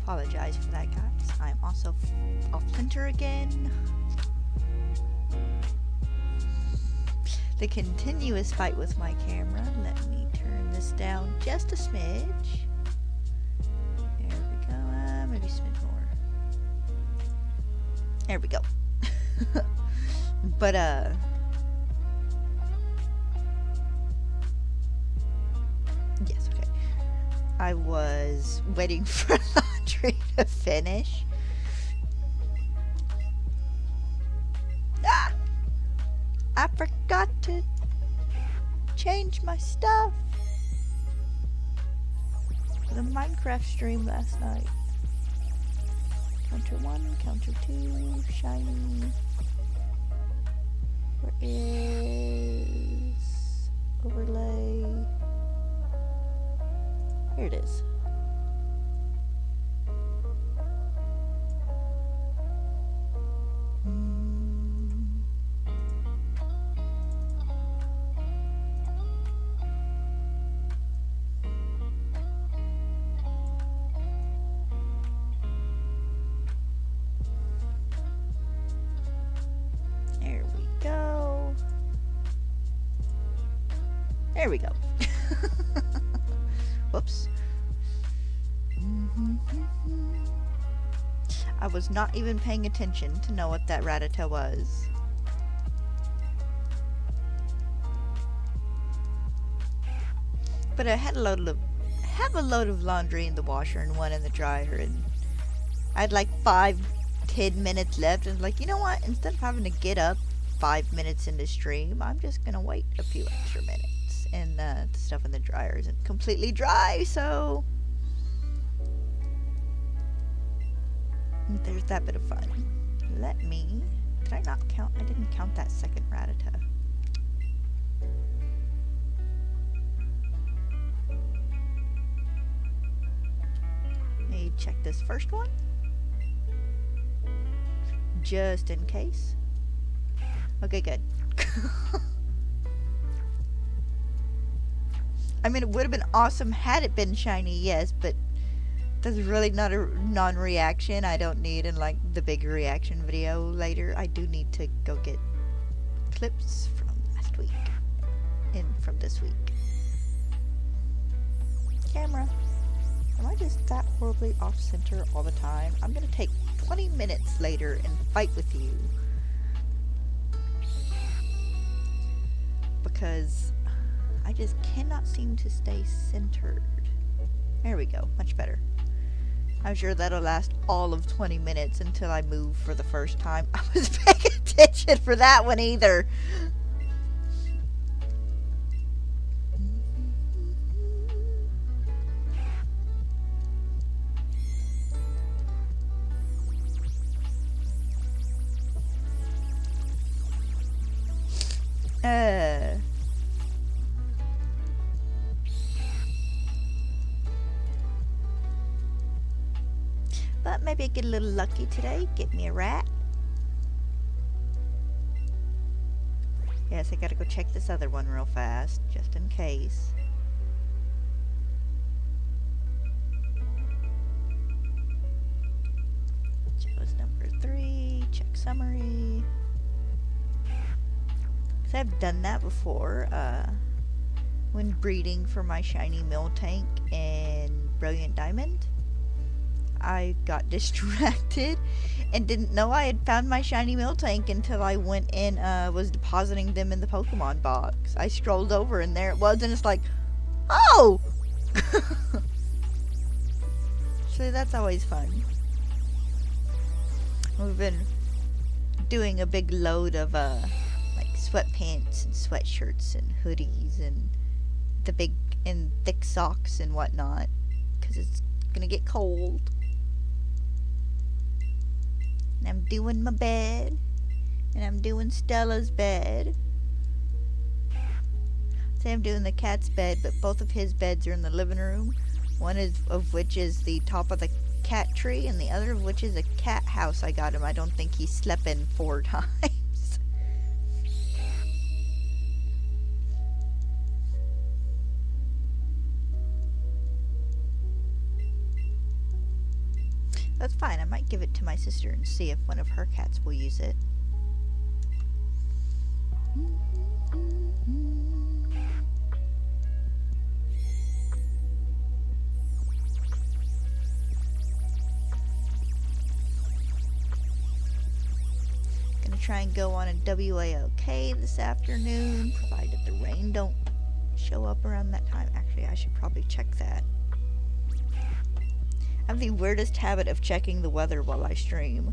Apologize for that, guys. I'm also off center again. The continuous fight with my camera. Let me turn this down just a smidge. There we go. Maybe a smidge more. There we go. But yes, okay. I was waiting for laundry to finish. Ah! I forgot to change my stuff for the Minecraft stream last night. Counter 1, counter 2, shiny. Where is overlay? Here it is. There we go. There we go. Whoops. I was not even paying attention to know what that Rattata was. But I had a load of laundry in the washer and one in the dryer, and I had like 5-10 minutes left, and like, you know what? Instead of having to get up 5 minutes into stream, I'm just gonna wait a few extra minutes. And the stuff in the dryer isn't completely dry, so there's that bit of fun. Let me... Did I not count? I didn't count that second Rattata. Let me check this first one. Just in case. Okay, good. I mean, it would have been awesome had it been shiny, yes, but that's really not a non-reaction. I don't need in like the big reaction video later. I do need to go get clips from last week and from this week. Camera. Am I just that horribly off center all the time? I'm gonna take 20 minutes later and fight with you. Because I just cannot seem to stay centered. There we go, much better. I'm sure that'll last all of 20 minutes until I move for the first time. I was paying attention for that one either. But maybe I get a little lucky today. Get me a rat. Yes, I gotta go check this other one real fast, just in case. Joe's number 3. Check summary. Because I've done that before. When breeding for my shiny mill tank and brilliant diamond. I got distracted and didn't know I had found my shiny mill tank until I went and was depositing them in the Pokemon box. I scrolled over and there it was, and it's like, oh! So that's always fun. We've been doing a big load of like sweatpants and sweatshirts and hoodies and the big and thick socks and whatnot, because it's gonna get cold. And I'm doing my bed. And I'm doing Stella's bed. Say I'm doing the cat's bed, but both of his beds are in the living room. One of which is the top of the cat tree, and the other of which is a cat house I got him. I don't think he slept in 4 times. That's fine. I might give it to my sister and see if one of her cats will use it. Gonna try and go on a WAOK this afternoon, provided the rain don't show up around that time. Actually, I should probably check that. I have the weirdest habit of checking the weather while I stream.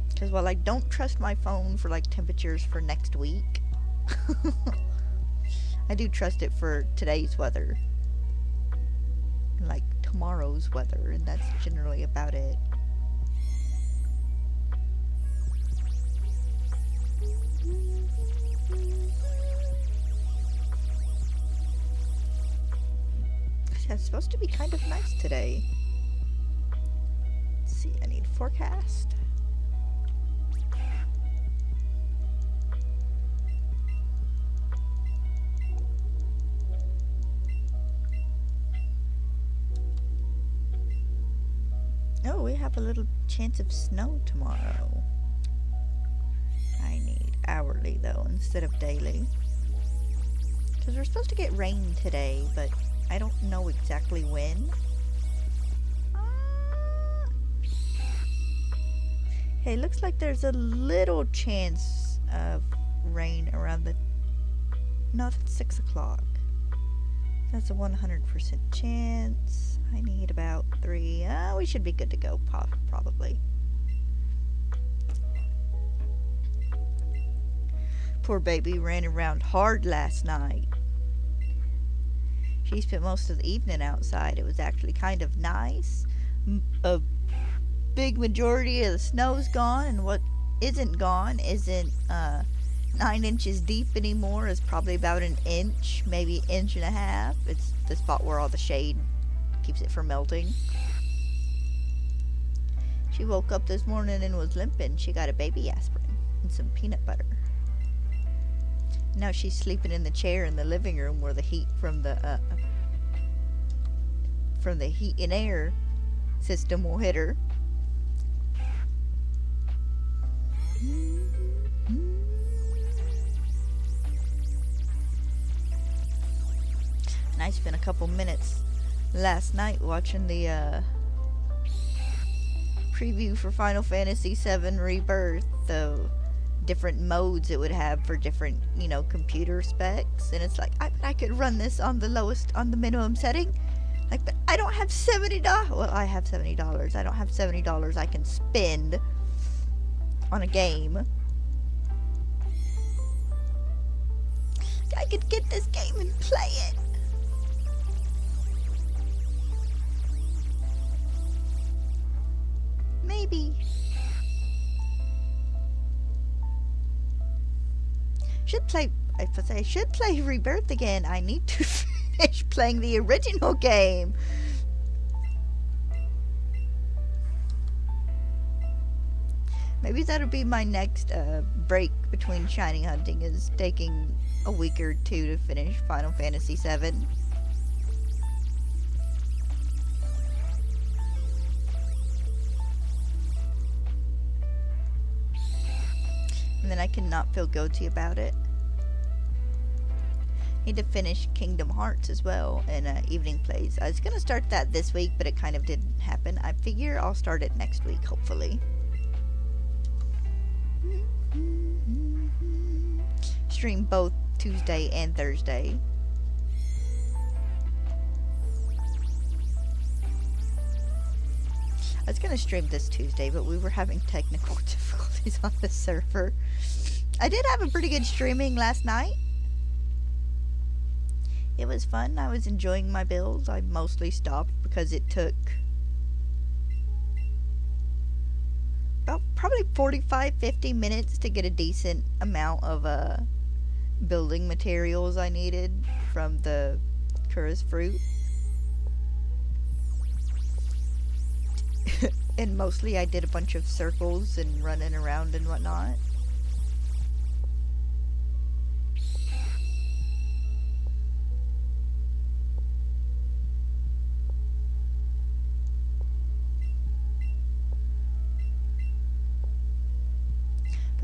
Because while I don't trust my phone for like temperatures for next week, I do trust it for today's weather. And like tomorrow's weather, and that's generally about it. It's supposed to be kind of nice today. Let's see, I need forecast. Oh, we have a little chance of snow tomorrow. I need hourly though instead of daily. Because we're supposed to get rain today, but I don't know exactly when. Hey, looks like there's a little chance of rain around the... No, that's 6 o'clock. That's a 100% chance. I need about 3. We should be good to go, probably. Poor baby ran around hard last night. She spent most of the evening outside. It was actually kind of nice. A big majority of the snow's gone, and what isn't gone isn't 9 inches deep anymore. It's probably about an inch, maybe an inch and a half. It's the spot where all the shade keeps it from melting. She woke up this morning and was limping. She got a baby aspirin and some peanut butter. Now she's sleeping in the chair in the living room where the heat from the heat and air system will hit her. And I spent a couple minutes last night watching the preview for Final Fantasy VII Rebirth, the different modes it would have for different, computer specs. And it's like, I could run this on the minimum setting. Like, but I don't have $70. Well, I have $70. I don't have $70 I can spend on a game. I could get this game and play it. Maybe. I should play Rebirth again. I need to finish playing the original game. Maybe that'll be my next break between shiny hunting, is taking a week or two to finish Final Fantasy VII. And then I cannot feel guilty about it. Need to finish Kingdom Hearts as well in evening plays. I was going to start that this week, but it kind of didn't happen. I figure I'll start it next week, hopefully. Stream both Tuesday and Thursday. I was going to stream this Tuesday, but we were having technical difficulties on the server. I did have a pretty good streaming last night. It was fun. I was enjoying my builds. I mostly stopped because it took about probably 45-50 minutes to get a decent amount of building materials I needed from the Kura's fruit. And mostly I did a bunch of circles and running around and whatnot.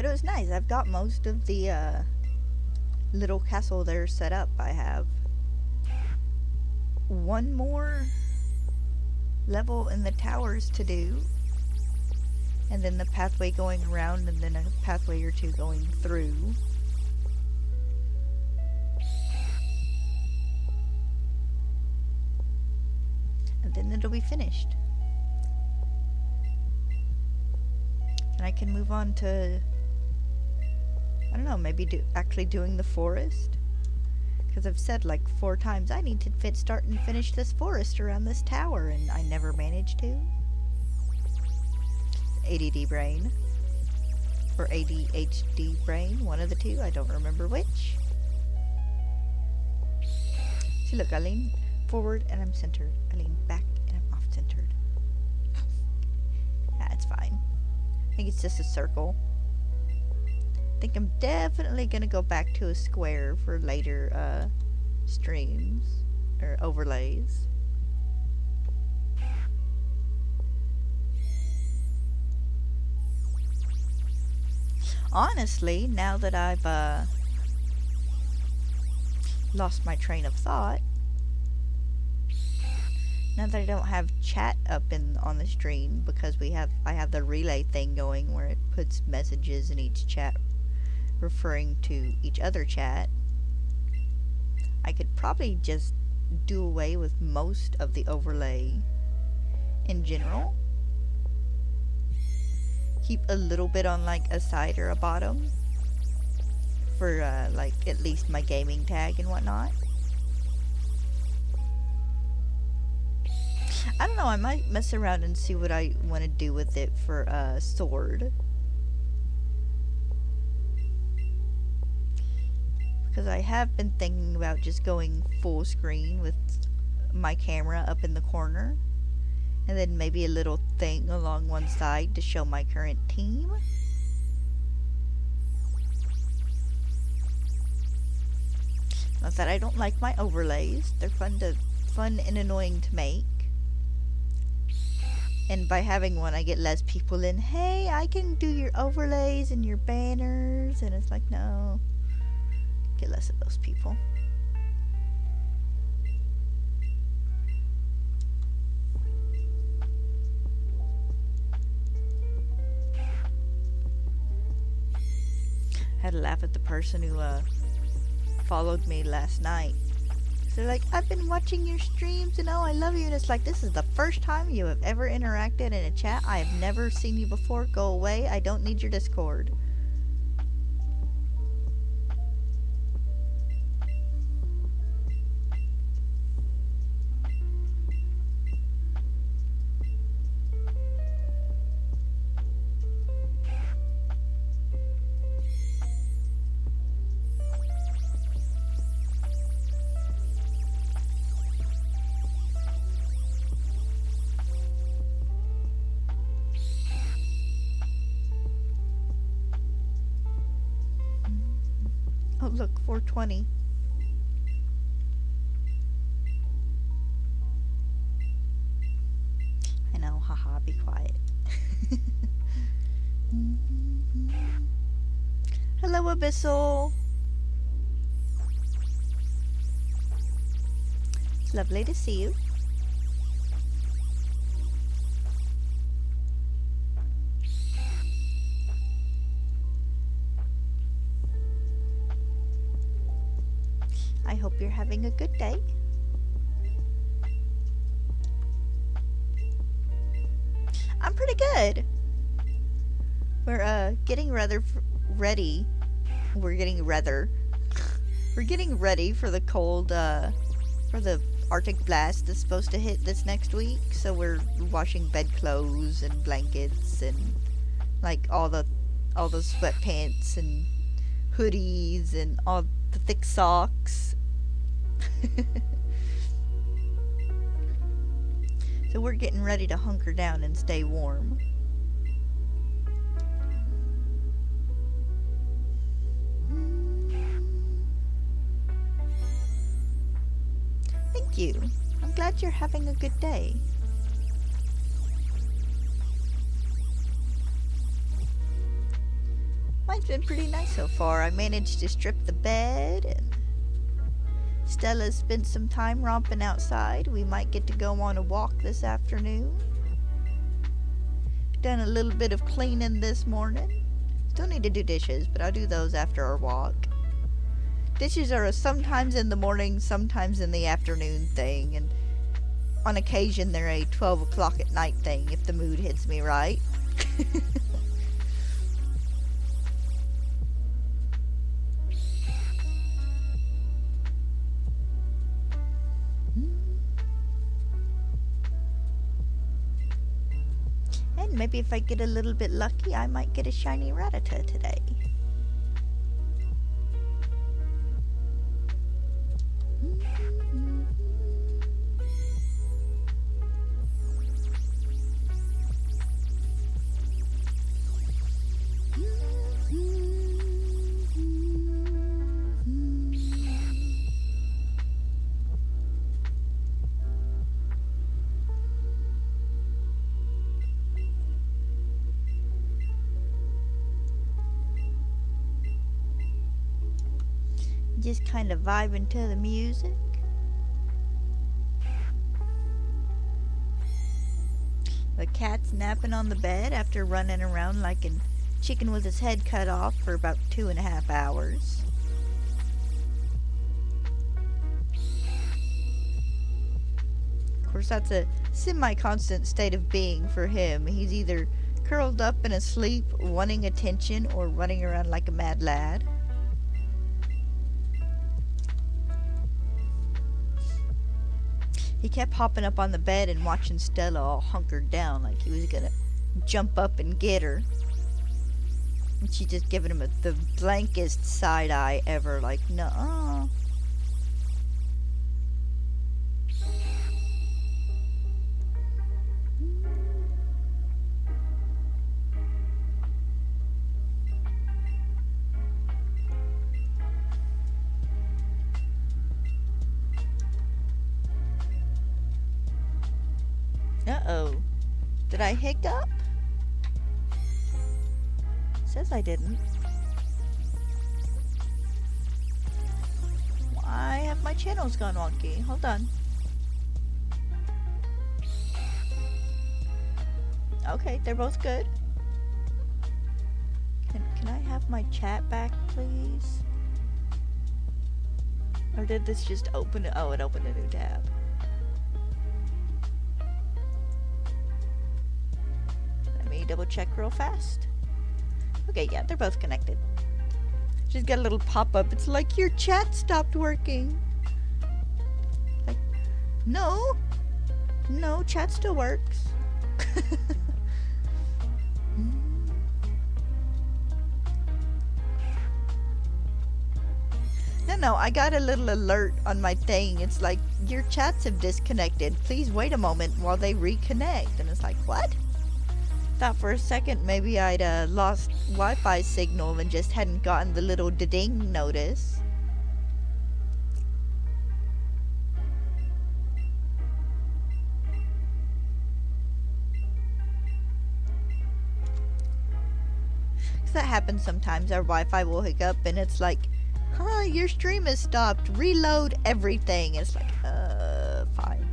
it was nice. I've got most of the little castle there set up. I have one more level in the towers to do, and then the pathway going around, and then a pathway or two going through. And then it'll be finished. And I can move on to, I don't know, maybe actually doing the forest. Because I've said like 4 times, I need to start and finish this forest around this tower, and I never managed to. ADD brain. Or ADHD brain, one of the two, I don't remember which. See, look, I lean forward and I'm centered. I lean back and I'm off-centered. That's fine. I think it's just a circle. I think I'm definitely gonna go back to a square for later streams or overlays. Honestly, now that I've lost my train of thought, now that I don't have chat up on the stream because I have the relay thing going where it puts messages in each chat referring to each other chat, I could probably just do away with most of the overlay in general. Keep a little bit on like a side or a bottom for like at least my gaming tag and whatnot. I don't know, I might mess around and see what I want to do with it for sword. Because I have been thinking about just going full screen with my camera up in the corner. And then maybe a little thing along one side to show my current team. Not that I don't like my overlays. They're fun and annoying to make. And by having one, I get less people in. Hey, I can do your overlays and your banners. And it's like, no. Get less of those people. I had to laugh at the person who followed me last night. They're like, I've been watching your streams and oh, I love you. And it's like, this is the first time you have ever interacted in a chat. I have never seen you before. Go away. I don't need your Discord. Oh, look, 420. I know, haha, be quiet. Hello, Abyssal. It's lovely to see you. I hope you're having a good day. I'm pretty good. We're getting ready. We're getting ready for the cold for the Arctic blast that's supposed to hit this next week. So we're washing bedclothes and blankets and like all the sweatpants and hoodies and all the thick socks. So we're getting ready to hunker down and stay warm. Thank you. I'm glad you're having a good day. My Tonight's been pretty nice so far. I managed to strip the bed, and Stella spent some time romping outside. We might get to go on a walk this afternoon. Done a little bit of cleaning this morning. Still need to do dishes, but I'll do those after our walk. Dishes are a sometimes in the morning, sometimes in the afternoon thing, and on occasion they're a 12 o'clock at night thing if the mood hits me right. And maybe if I get a little bit lucky, I might get a shiny Rattata today. Just kind of vibing to the music. The cat's napping on the bed after running around like a chicken with his head cut off for about 2.5 hours. Of course, that's a semi-constant state of being for him. He's either curled up and asleep, wanting attention, or running around like a mad lad. He kept hopping up on the bed and watching Stella all hunkered down like he was gonna jump up and get her. And she just giving him the blankest side eye ever, like, nuh-uh. Uh-oh. Did I hiccup? Says I didn't. Why have my channels gone wonky? Hold on. Okay, they're both good. Can I have my chat back, please? Or did this just open it? Oh, it opened a new tab. Double check real fast. Okay, yeah, they're both connected. Just got a little pop-up. It's like your chat stopped working. Like, no, chat still works. No, I got a little alert on my thing. It's like, your chats have disconnected. Please wait a moment while they reconnect. And it's like, what? Thought for a second maybe I'd lost Wi-Fi signal and just hadn't gotten the little ding notice. Cause that happens sometimes. Our Wi-Fi will hook up and it's like, your stream has stopped. Reload everything. And it's like, fine.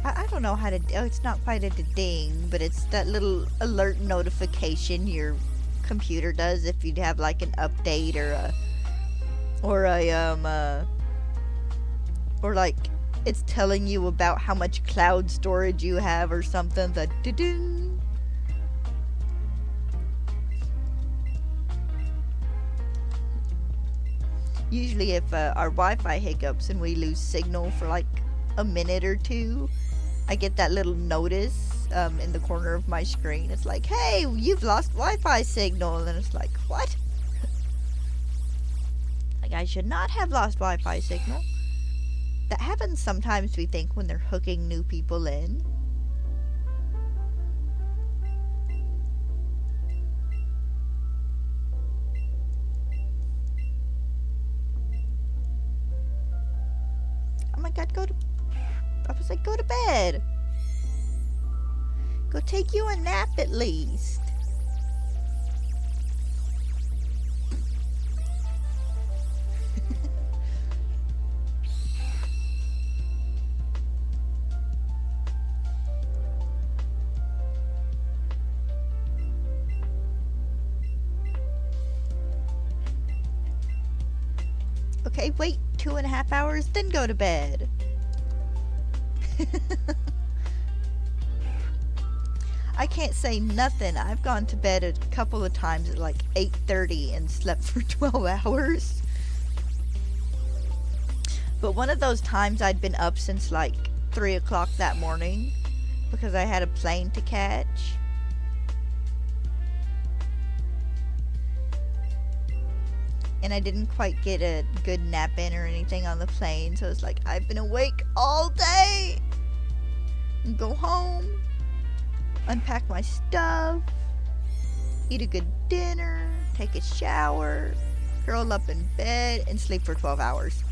I don't know how to. Oh, it's not quite a ding, but it's that little alert notification your computer does if you'd have like an update or like it's telling you about how much cloud storage you have or something. The ding. Usually, if our Wi-Fi hiccups and we lose signal for like a minute or two, I get that little notice in the corner of my screen. It's like, hey, you've lost Wi-Fi signal. And it's like, what? Like, I should not have lost Wi-Fi signal. That happens sometimes, we think, when they're hooking new people in. Oh my god, I was like, go to bed. Go take you a nap at least. Okay, wait 2.5 hours, then go to bed. I can't say nothing. I've gone to bed a couple of times at like 8:30 and slept for 12 hours. But one of those times I'd been up since like 3 o'clock that morning because I had a plane to catch. And I didn't quite get a good nap in or anything on the plane, so it's like I've been awake all day. And go home, unpack my stuff, eat a good dinner, take a shower, curl up in bed, and sleep for 12 hours.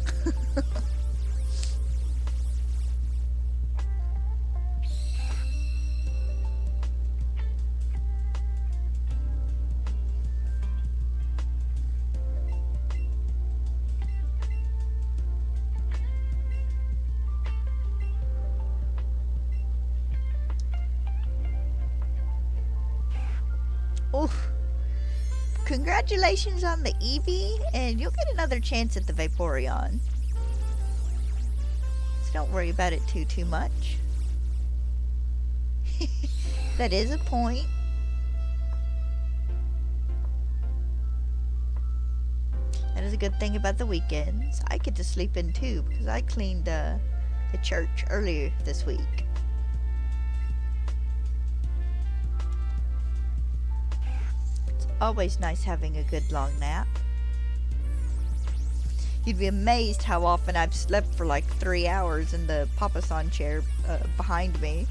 Oof. Congratulations on the Eevee, and you'll get another chance at the Vaporeon. So don't worry about it too much. That is a point. That is a good thing about the weekends. I get to sleep in too because I cleaned the church earlier this week. Always nice having a good long nap. You'd be amazed how often I've slept for like 3 hours in the papasan chair behind me.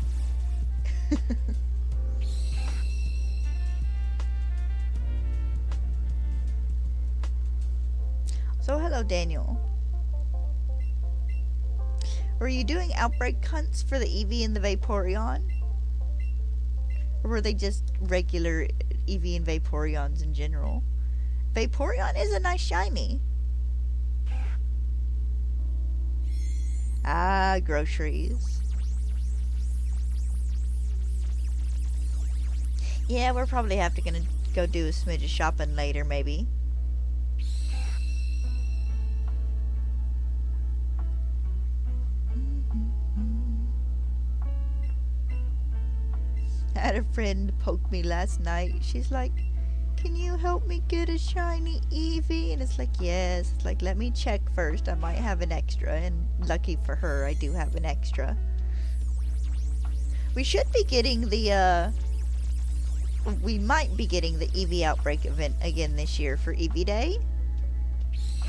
So hello, Daniel. Were you doing outbreak hunts for the Eevee and the Vaporeon? Or were they just regular Eevee and Vaporeons in general? Vaporeon is a nice shiny. Ah, groceries. Yeah, we're probably gonna go do a smidge of shopping later, maybe. I had a friend poke me last night. She's like, can you help me get a shiny Eevee? And it's like, yes. It's like, let me check first. I might have an extra. And lucky for her, I do have an extra. We should be getting we might be getting the Eevee Outbreak event again this year for Eevee Day.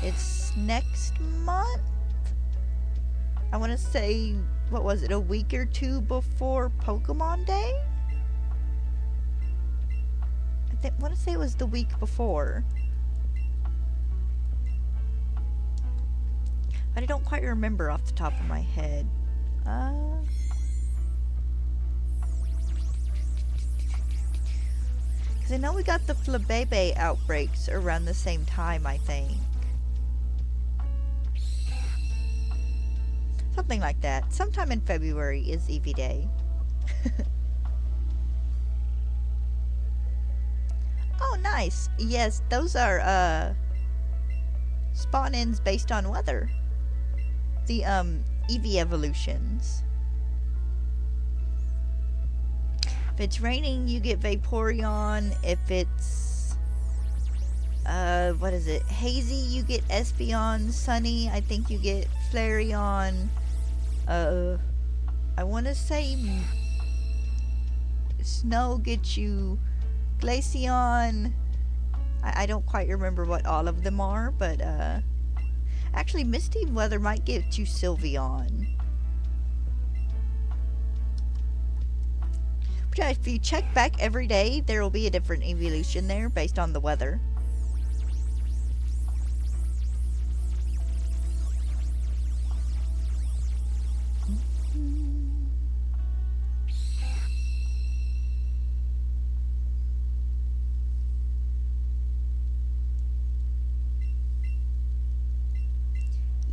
It's next month. I want to say, what was it, a week or two before Pokemon Day? I want to say it was the week before. But I don't quite remember off the top of my head. Because I know we got the Flabebe outbreaks around the same time, I think. Something like that. Sometime in February is Eevee Day. Oh, nice. Yes, those are, spawn-ins based on weather. The, Eevee evolutions. If it's raining, you get Vaporeon. If it's, what is it? Hazy, you get Espeon. Sunny, I think you get Flareon. I want to say Snow gets you Glaceon. I don't quite remember what all of them are, but actually Misty Weather might get you Sylveon. But yeah, if you check back every day, there will be a different evolution there based on the weather.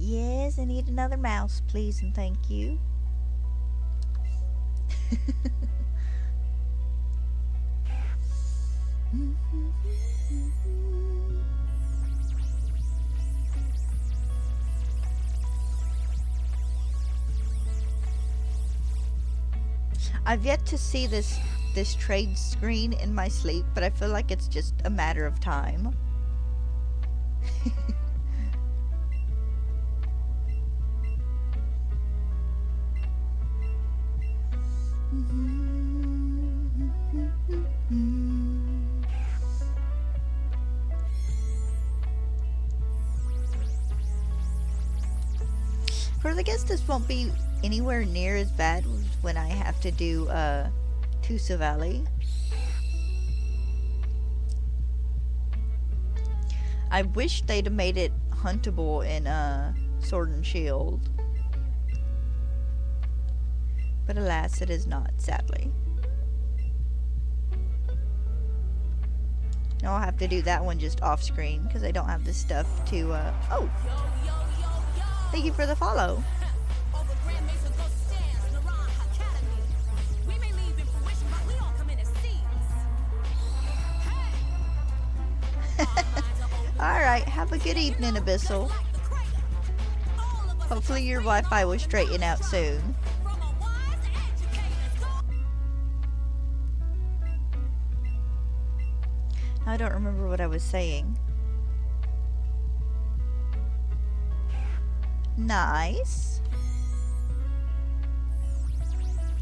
Yes, I need another mouse, please, and thank you. I've yet to see this trade screen in my sleep, but I feel like it's just a matter of time. Of course, I guess this won't be anywhere near as bad when I have to do Tusa Valley. I wish they'd have made it huntable in Sword and Shield. But alas, it is not, sadly. I'll have to do that one just off screen because I don't have the stuff to, oh! Thank you for the follow. Alright, have a good evening, Abyssal. Hopefully your Wi-Fi will straighten out soon. I don't remember what I was saying. Nice.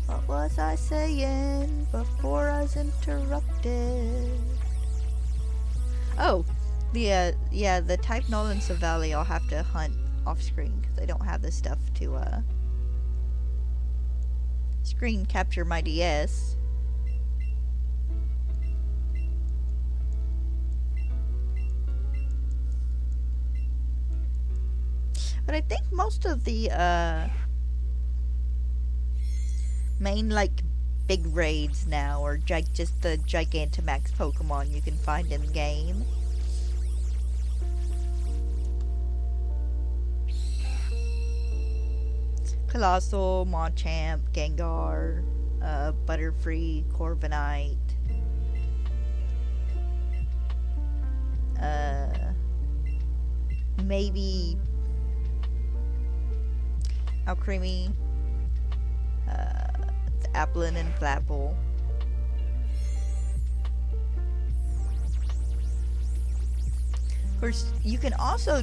What was I saying before I was interrupted? Oh, the type Nolan Valley I'll have to hunt off screen because I don't have the stuff to screen capture my DS. But I think most of the main like big raids now are just the Gigantamax Pokemon you can find in the game. Colossal, Machamp, Gengar, Butterfree, Corviknight, maybe Alcremie, Applin and Flapple. Of course, you can also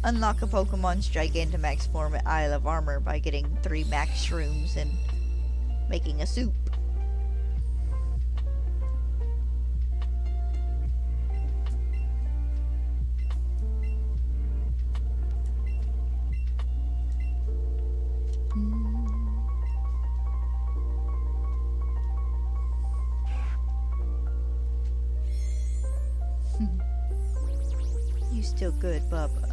unlock a Pokemon's Gigantamax form at Isle of Armor by getting 3 max shrooms and making a soup. You still good, Bubba.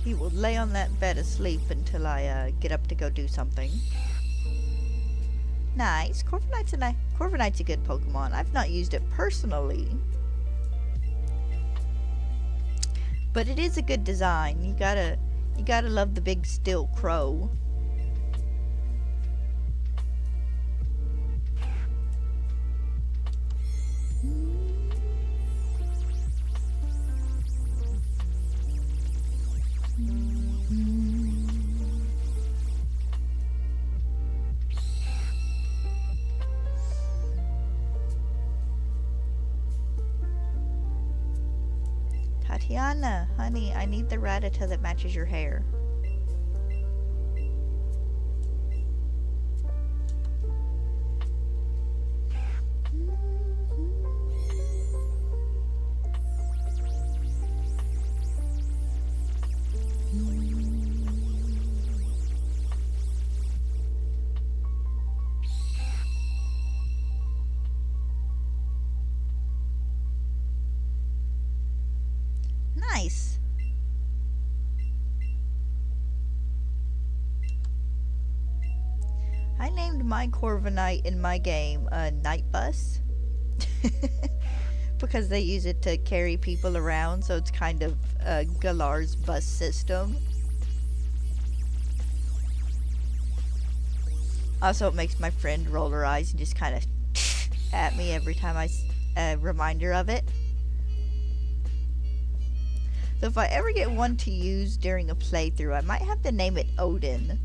He will lay on that bed asleep until I get up to go do something. Nice. Corviknight's a good Pokemon. I've not used it personally, but it is a good design. You gotta love the big steel crow. Tatiana, honey, I need the Rattata that matches your hair. Nice. I named my Corviknight in my game Night Bus because they use it to carry people around, so it's kind of Galar's bus system. Also, it makes my friend roll her eyes and just kind of at me every time I remind her of it. So if I ever get one to use during a playthrough, I might have to name it Odin.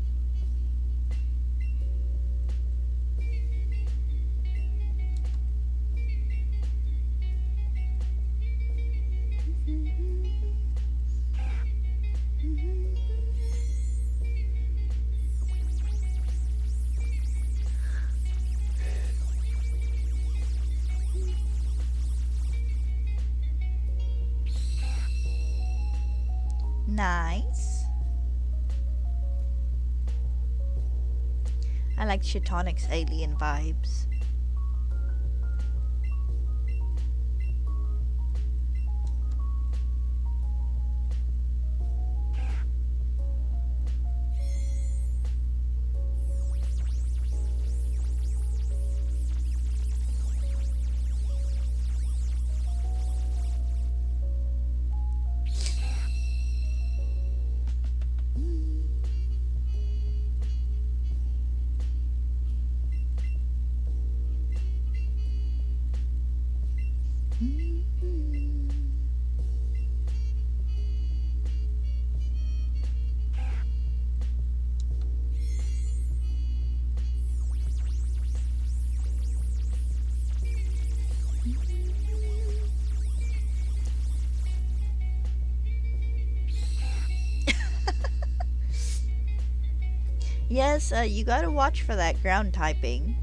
Nice. I like Chitonic's alien vibes. Yes, you gotta watch for that ground typing.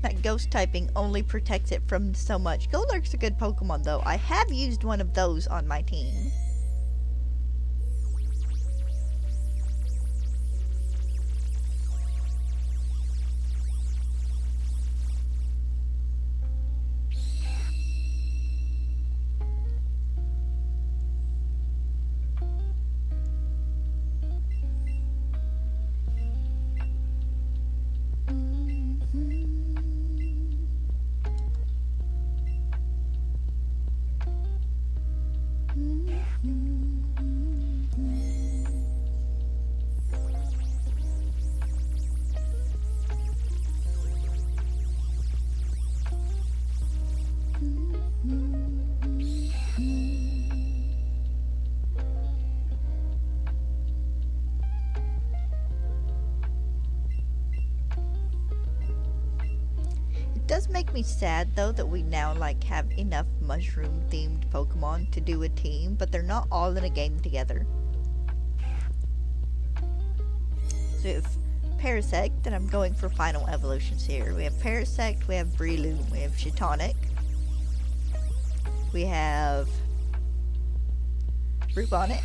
That ghost typing only protects it from so much. Golurk's a good Pokemon though. I have used one of those on my team. It does make me sad though that we now like have enough mushroom themed Pokemon to do a team, but they're not all in a game together. So we have Parasect, and I'm going for final evolutions here. We have Parasect, we have Breloom, we have Chitonic, we have Rubonnet,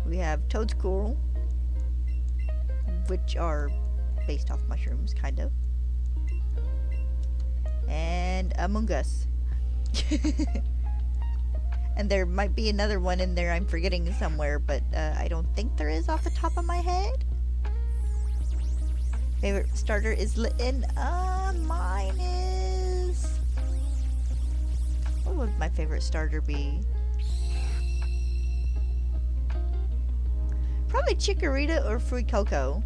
we have Toedscool, which are based off mushrooms, kind of, and Among Us. And there might be another one in there I'm forgetting somewhere, but I don't think there is off the top of my head. Favorite starter is Litten. Mine is... What would my favorite starter be? Probably Chikorita or Fuecoco.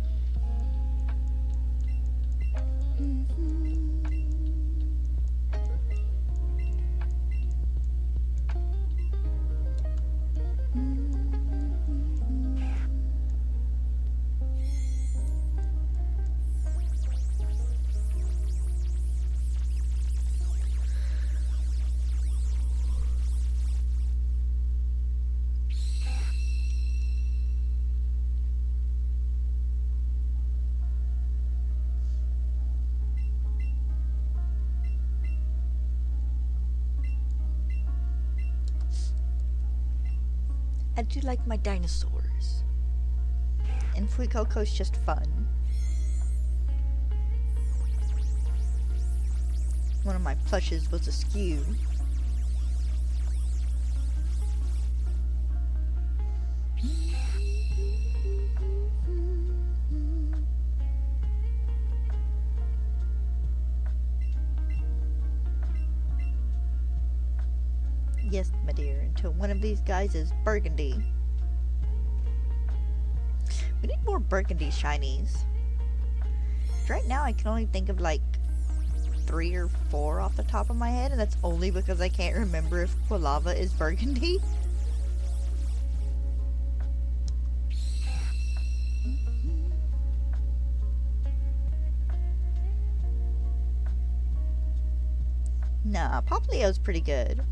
I do like my dinosaurs. And Fuecoco's just fun. One of my plushes was a skew. Yes, my dear, until one of these guys is burgundy. We need more burgundy shinies. Right now I can only think of like 3 or 4 off the top of my head, and that's only because I can't remember if Quilava is burgundy. Nah, Poplio's pretty good.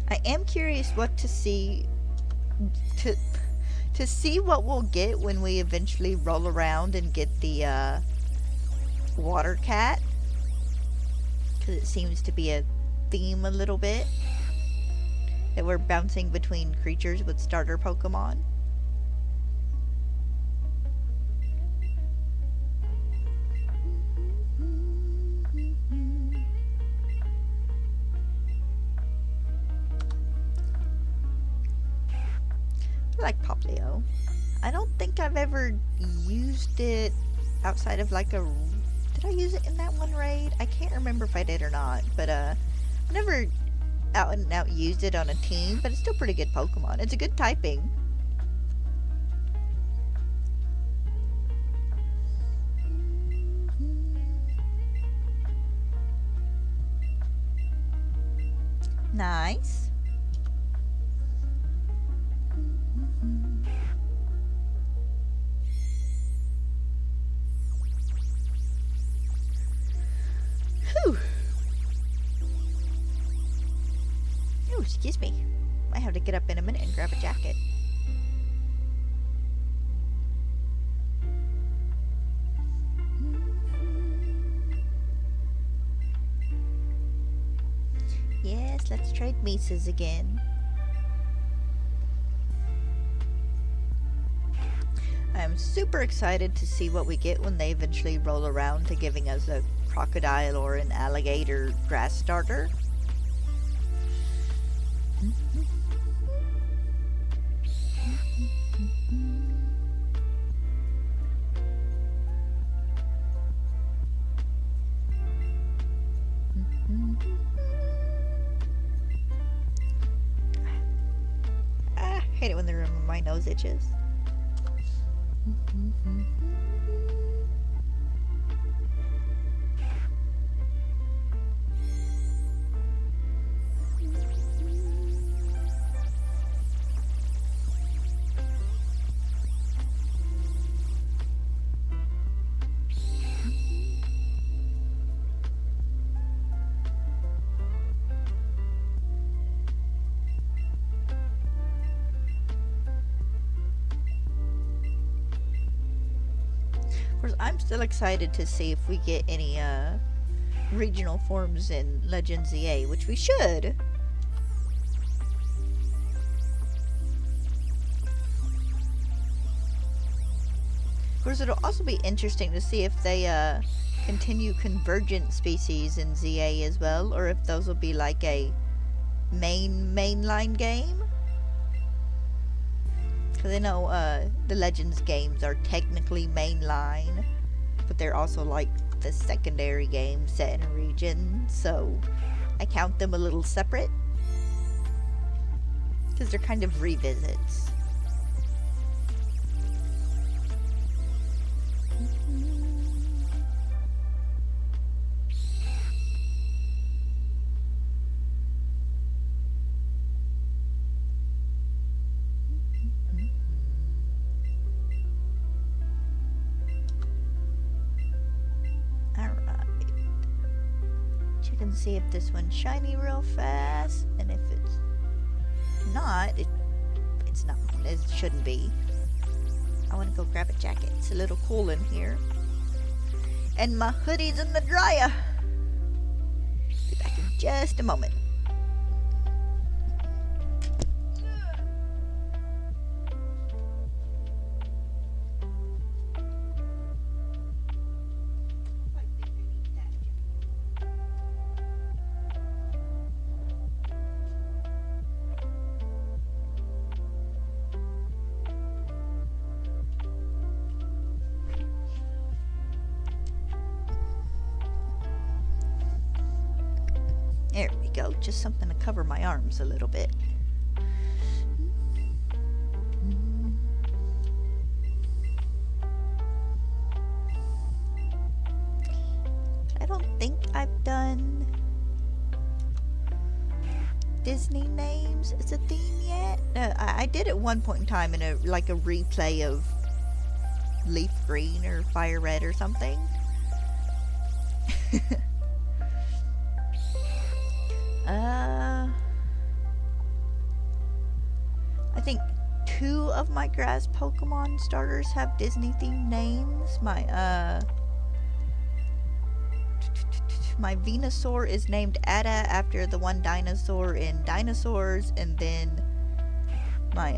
I am curious what to to see what we'll get when we eventually roll around and get the water cat, because it seems to be a theme a little bit that we're bouncing between creatures with starter Pokemon. I like Poplio. I don't think I've ever used it outside of like a... Did I use it in that one raid? I can't remember if I did or not, but I never out and out used it on a team, but it's still pretty good Pokemon. It's a good typing. Nice. Whew. Oh, excuse me. Might have to get up in a minute and grab a jacket. Yes, let's trade Mises again. I'm super excited to see what we get when they eventually roll around to giving us a crocodile or an alligator grass starter. I hate it when my nose itches. Of course, I'm still excited to see if we get any regional forms in Legends EA, which we should. Of course, it'll also be interesting to see if they continue convergent species in ZA as well, or if those will be like a mainline game. Because I know the Legends games are technically mainline, but they're also like the secondary game set in a region, so I count them a little separate. Because they're kind of revisits. And see if this one's shiny real fast, and if it's not, it's not. It shouldn't be. I want to go grab a jacket. It's a little cool in here, and my hoodie's in the dryer. Be back in just a moment. There we go, just something to cover my arms a little bit. I don't think I've done Disney names as a theme yet. I did at one point in time in a replay of Leaf Green or Fire Red or something. two of my grass Pokemon starters have Disney themed names. My Venusaur is named Ada after the one dinosaur in Dinosaurs, and then my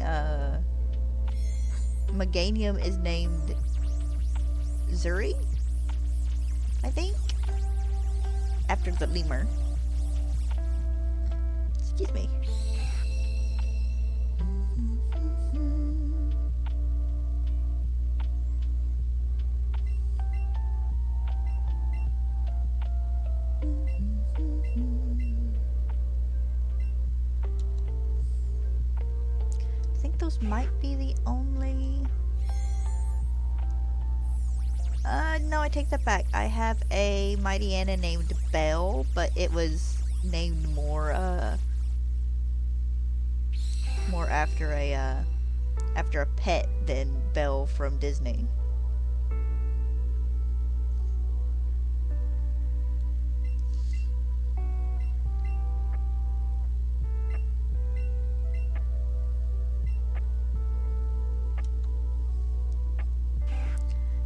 Meganium is named Zuri, I think, after the lemur. Excuse me. I think those might be the only... no, I take that back. I have a Mightyena named Belle, but it was named more after a pet than Belle from Disney.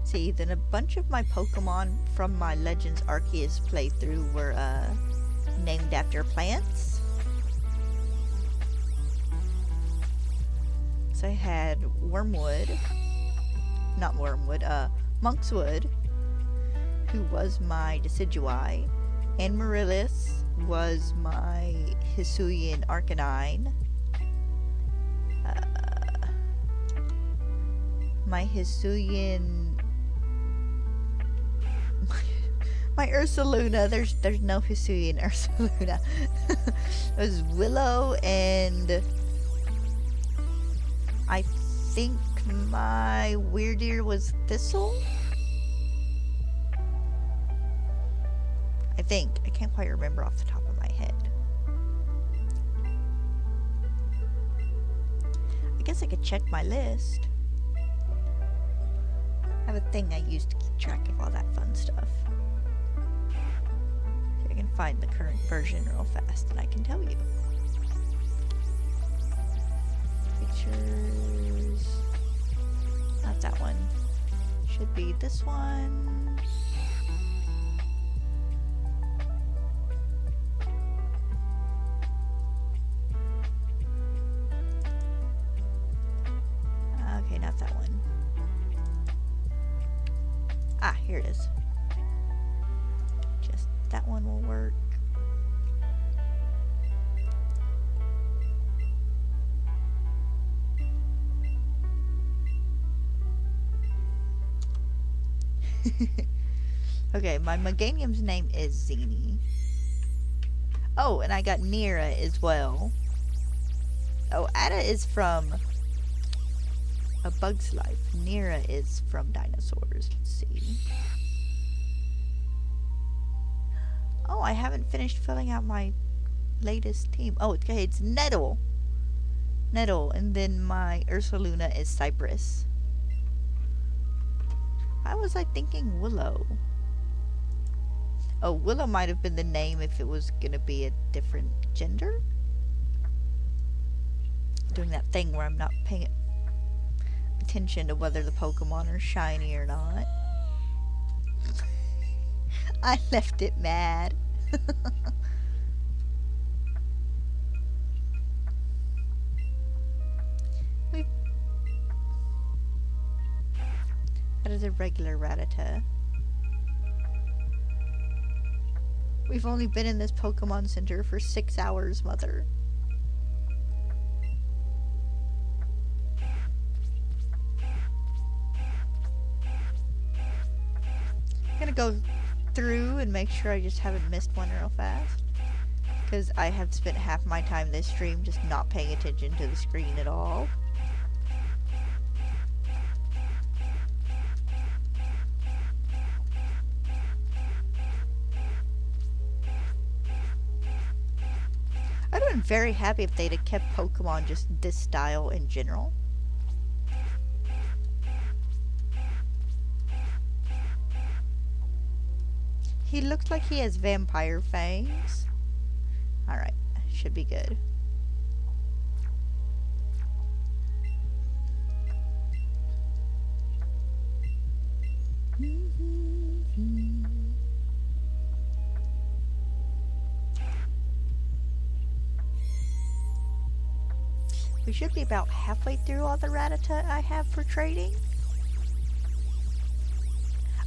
See, then a bunch of my Pokemon from my Legends Arceus playthrough were named after plants. So I had Monkswood, who was my Decidueye, and Marilis was my Hisuian Arcanine. My Hisuian... my Ursaluna, there's no Hisuian Ursaluna. It was Willow, and I think my Weirdeer was Thistle? I think. I can't quite remember off the top of my head. I guess I could check my list. I have a thing I use to keep track of all that fun stuff. I can find the current version real fast and I can tell you. Pictures. Not that one. Should be this one. Okay, not that one. Ah, here it is. Just that one will work. Okay, my Meganium's name is Zini. Oh, and I got Nira as well. Oh, Ada is from A Bug's Life. Nira is from Dinosaurs. Let's see. Oh, I haven't finished filling out my latest team. Oh, okay, it's Nettle. Nettle, and then my Ursaluna is Cypress. Why was I thinking Willow? Oh, Willow might have been the name if it was gonna be a different gender. Doing that thing where I'm not paying attention to whether the Pokemon are shiny or not. I left it mad. That is a regular Rattata. We've only been in this Pokemon Center for 6 hours, Mother. I'm gonna go through and make sure I just haven't missed one real fast. Because I have spent half my time this stream just not paying attention to the screen at all. I'd have been very happy if they'd have kept Pokemon just this style in general. He looks like he has vampire fangs. Alright, should be good. We should be about halfway through all the Rattata I have for trading.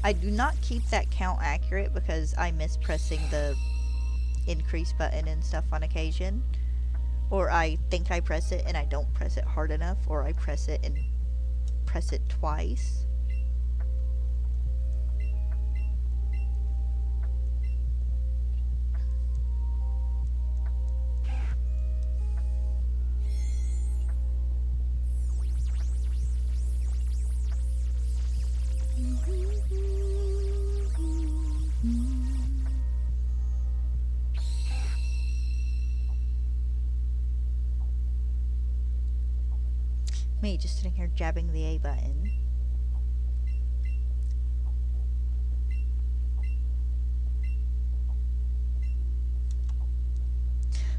I do not keep that count accurate because I miss pressing the increase button and stuff on occasion. Or I think I press it and I don't press it hard enough, or I press it and press it twice. Me just sitting here jabbing the A button.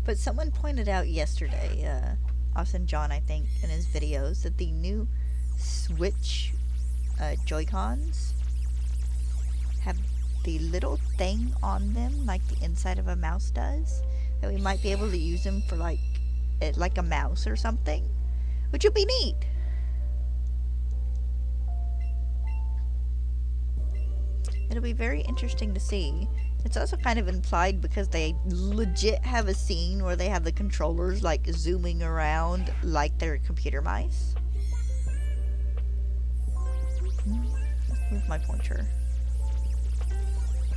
But someone pointed out yesterday, Austin John, I think, in his videos, that the new Switch Joy-Cons have the little thing on them, like the inside of a mouse does, that we might be able to use them for like a mouse or something, which would be neat. It'll be very interesting to see. It's also kind of implied because they legit have a scene where they have the controllers like zooming around like they're computer mice. Let's move my pointer.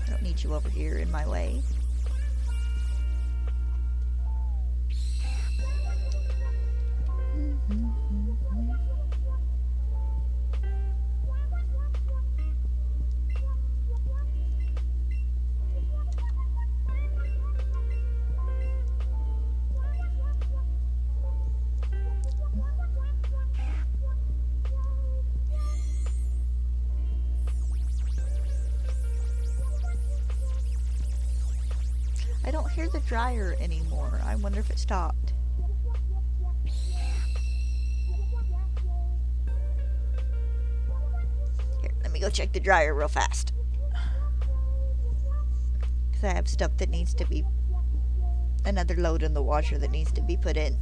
I don't need you over here in my way. I don't hear the dryer anymore. I wonder if it stopped. Here, let me go check the dryer real fast. Because I have stuff that needs to be... another load in the washer that needs to be put in.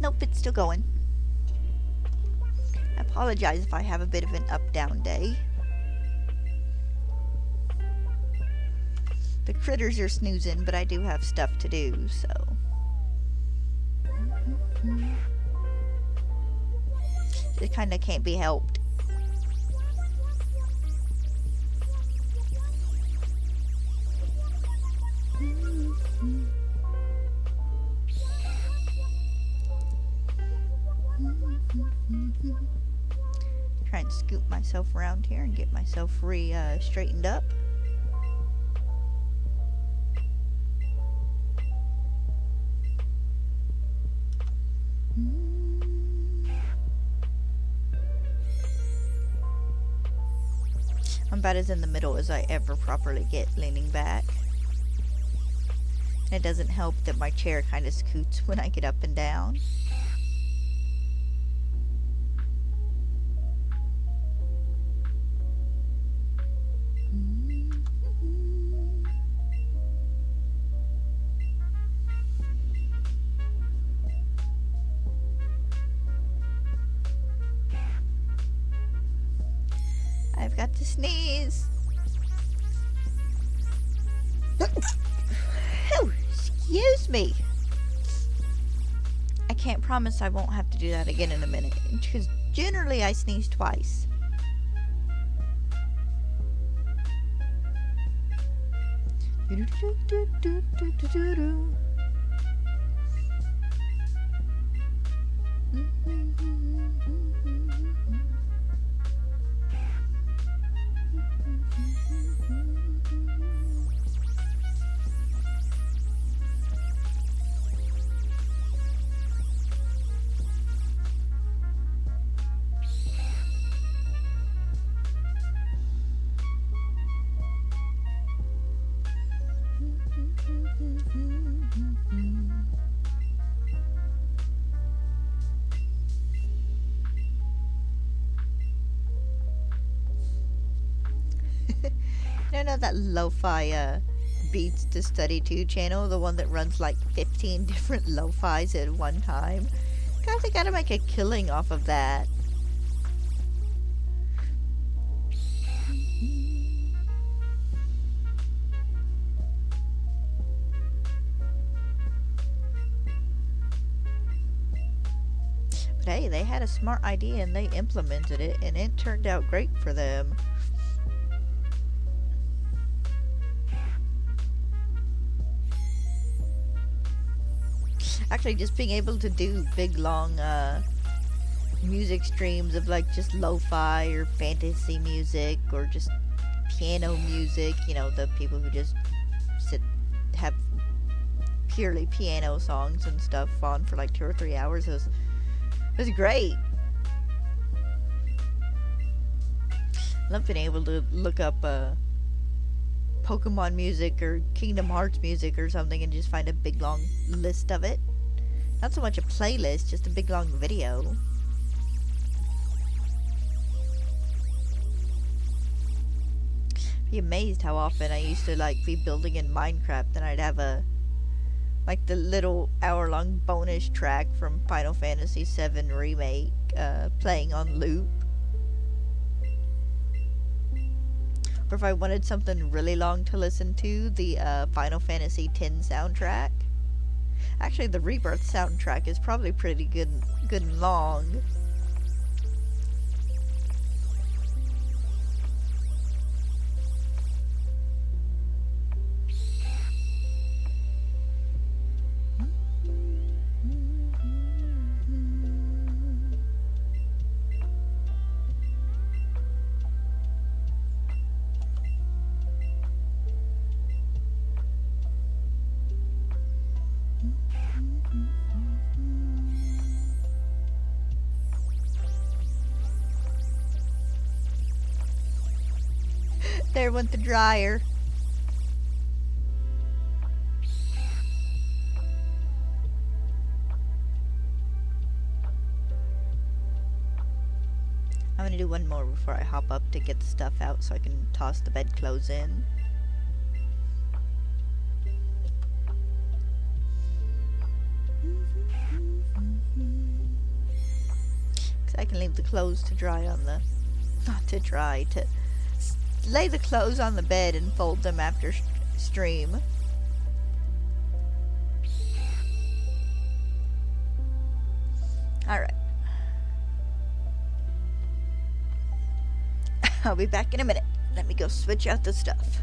Nope, it's still going. I apologize if I have a bit of an up-down day. The critters are snoozing, but I do have stuff to do, so... It kinda can't be helped. Try and scoop myself around here and get myself straightened up. I'm about as in the middle as I ever properly get leaning back. And it doesn't help that my chair kind of scoots when I get up and down. I've got to sneeze. Oh, excuse me. I can't promise I won't have to do that again in a minute, because generally I sneeze twice. No, no, that lo-fi beats to study to channel, the one that runs like 15 different lo-fis at one time. God, they gotta make a killing off of that. But hey, they had a smart idea and they implemented it, and it turned out great for them. Actually, just being able to do big, long, music streams of like just lo-fi or fantasy music or just piano music, you know, the people who just sit, have purely piano songs and stuff on for like 2 or 3 hours. It was great. Love being able to look up Pokemon music or Kingdom Hearts music or something and just find a big long list of it. Not so much a playlist, just a big long video. Be amazed how often I used to like be building in Minecraft and I'd have a like the little hour-long bonus track from Final Fantasy VII Remake playing on loop. Or if I wanted something really long to listen to, the Final Fantasy X soundtrack. Actually, the Rebirth soundtrack is probably pretty good and long. There went the dryer. I'm gonna do one more before I hop up to get the stuff out so I can toss the bedclothes in. Cause I can leave the clothes to dry on the... Not to dry, to lay the clothes on the bed and fold them after stream. Alright. I'll be back in a minute. Let me go switch out the stuff.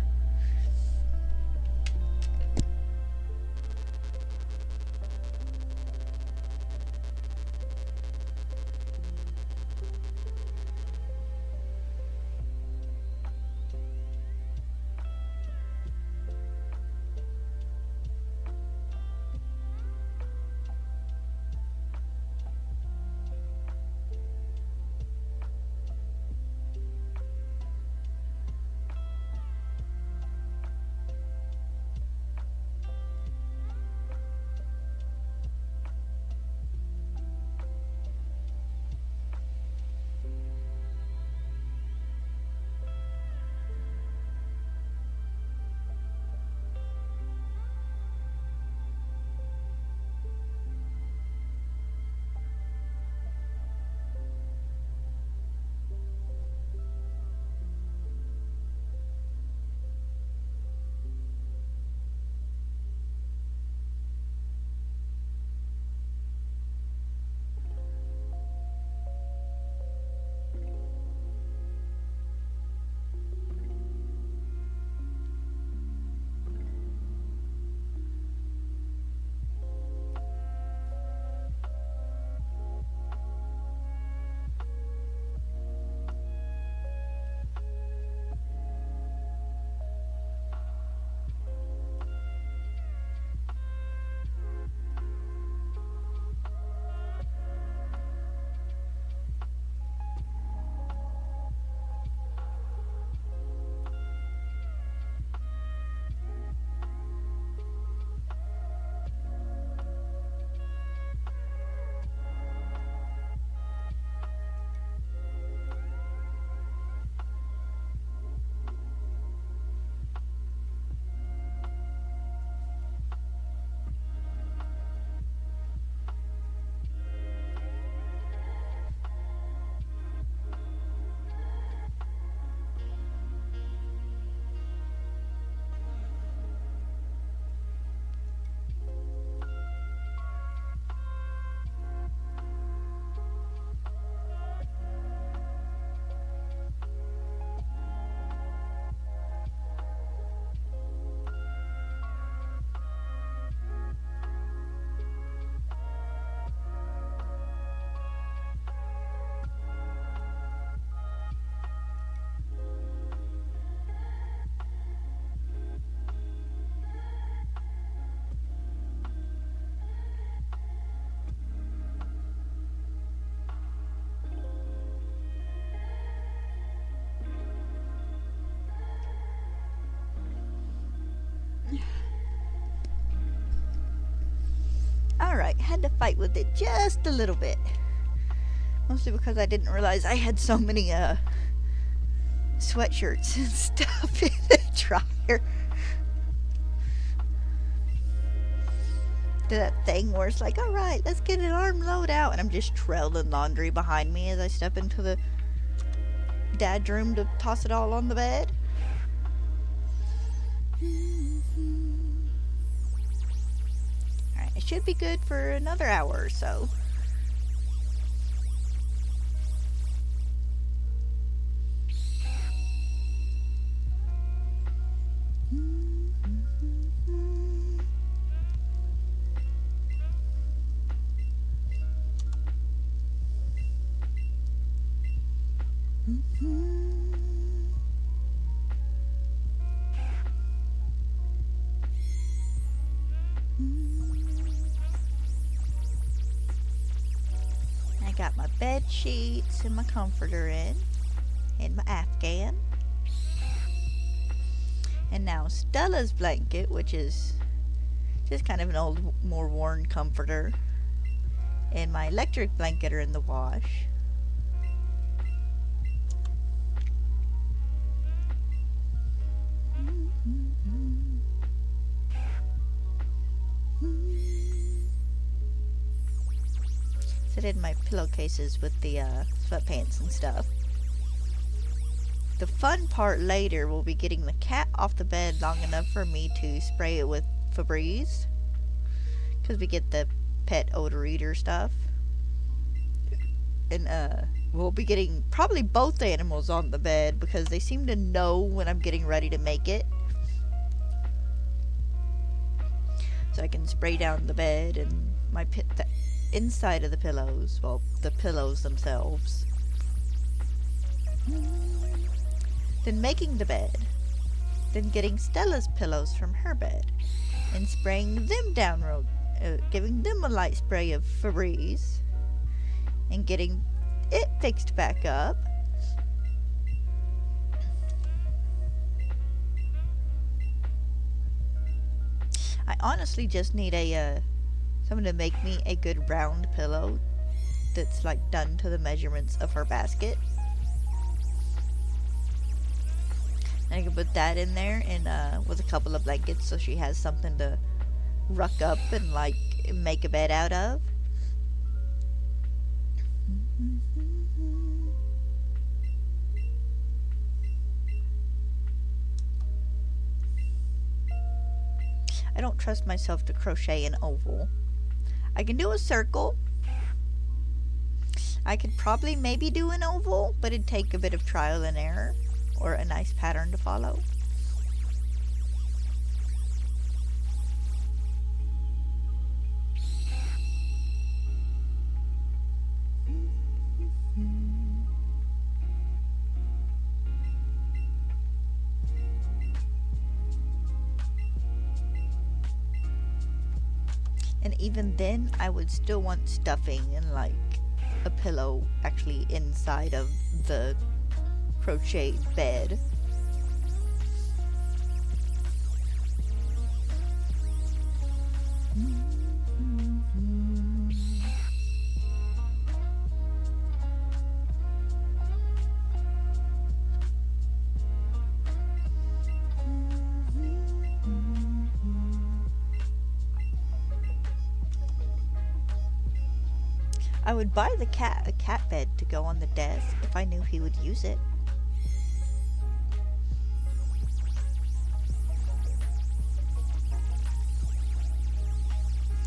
had to fight with it just a little bit. Mostly because I didn't realize I had so many sweatshirts and stuff in the dryer. Did that thing where it's like, alright, let's get an armload out, and I'm just trailing laundry behind me as I step into the dad's room to toss it all on the bed. Alright, it should be good for another hour or so. I got my bed sheets and my comforter in, and my Afghan. And now Stella's blanket, which is just kind of an old, more worn comforter, and my electric blanket are in the wash. So I did my pillowcases with the sweatpants and stuff. The fun part later will be getting the cat off the bed long enough for me to spray it with Febreze, because we get the pet odor eater stuff. And we'll be getting probably both animals on the bed because they seem to know when I'm getting ready to make it. So I can spray down the bed and the inside of the pillows, well, the pillows themselves. Then making the bed. Then getting Stella's pillows from her bed and spraying them down, giving them a light spray of Febreze and getting it fixed back up. I honestly just need someone to make me a good round pillow that's like done to the measurements of her basket. And I can put that in there and with a couple of blankets so she has something to ruck up and like make a bed out of. I don't trust myself to crochet an oval. I can do a circle. I could probably maybe do an oval, but it'd take a bit of trial and error or a nice pattern to follow. And even then, I would still want stuffing and like a pillow actually inside of the crocheted bed. I would buy the cat a cat bed to go on the desk if I knew he would use it.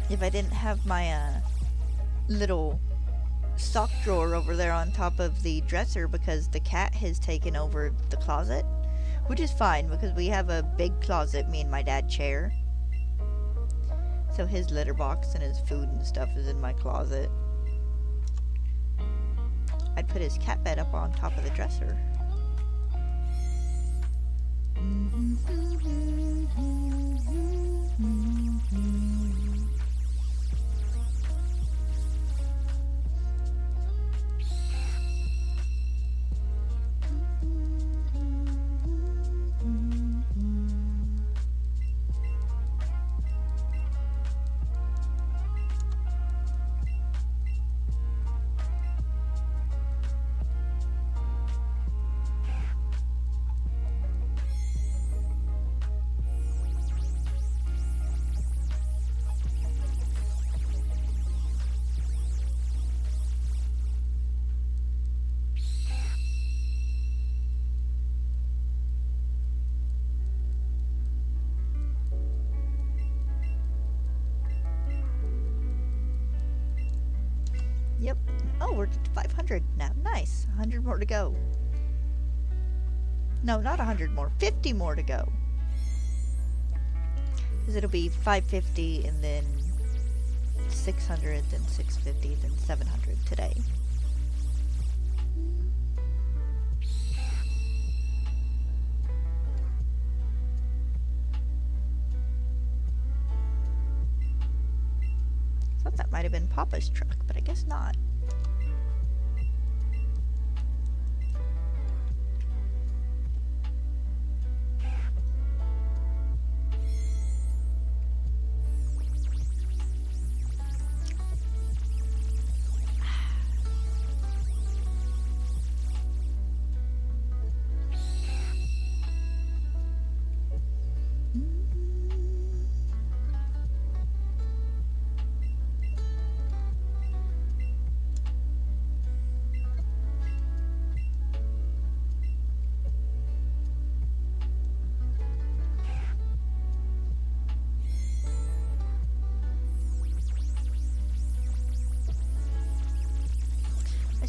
If I didn't have my little sock drawer over there on top of the dresser because the cat has taken over the closet, which is fine because we have a big closet me and my dad share. So his litter box and his food and stuff is in my closet. I'd put his cat bed up on top of the dresser. we're at 500 now. Nice. 100 more to go. No, not 100 more. 50 more to go. Because it'll be 550 and then 600, then 650, then 700 today. Thought that might have been Papa's truck, but I guess not.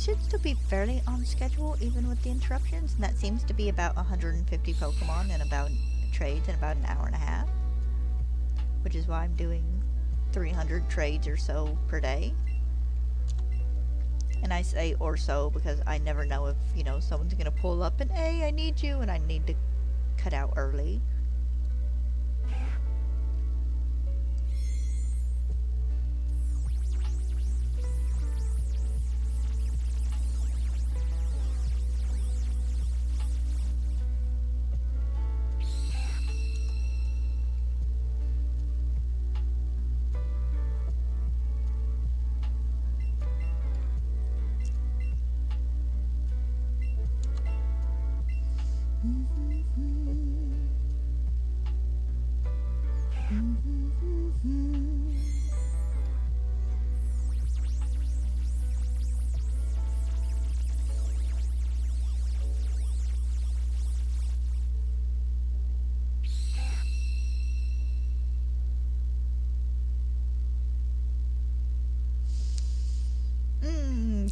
Should still be fairly on schedule even with the interruptions, and that seems to be about 150 Pokemon and about trades in about an hour and a half, which is why I'm doing 300 trades or so per day. And I say or so because I never know if, you know, someone's gonna pull up and, hey, I need you, and I need to cut out early.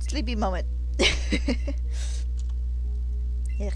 Sleepy moment. Ugh.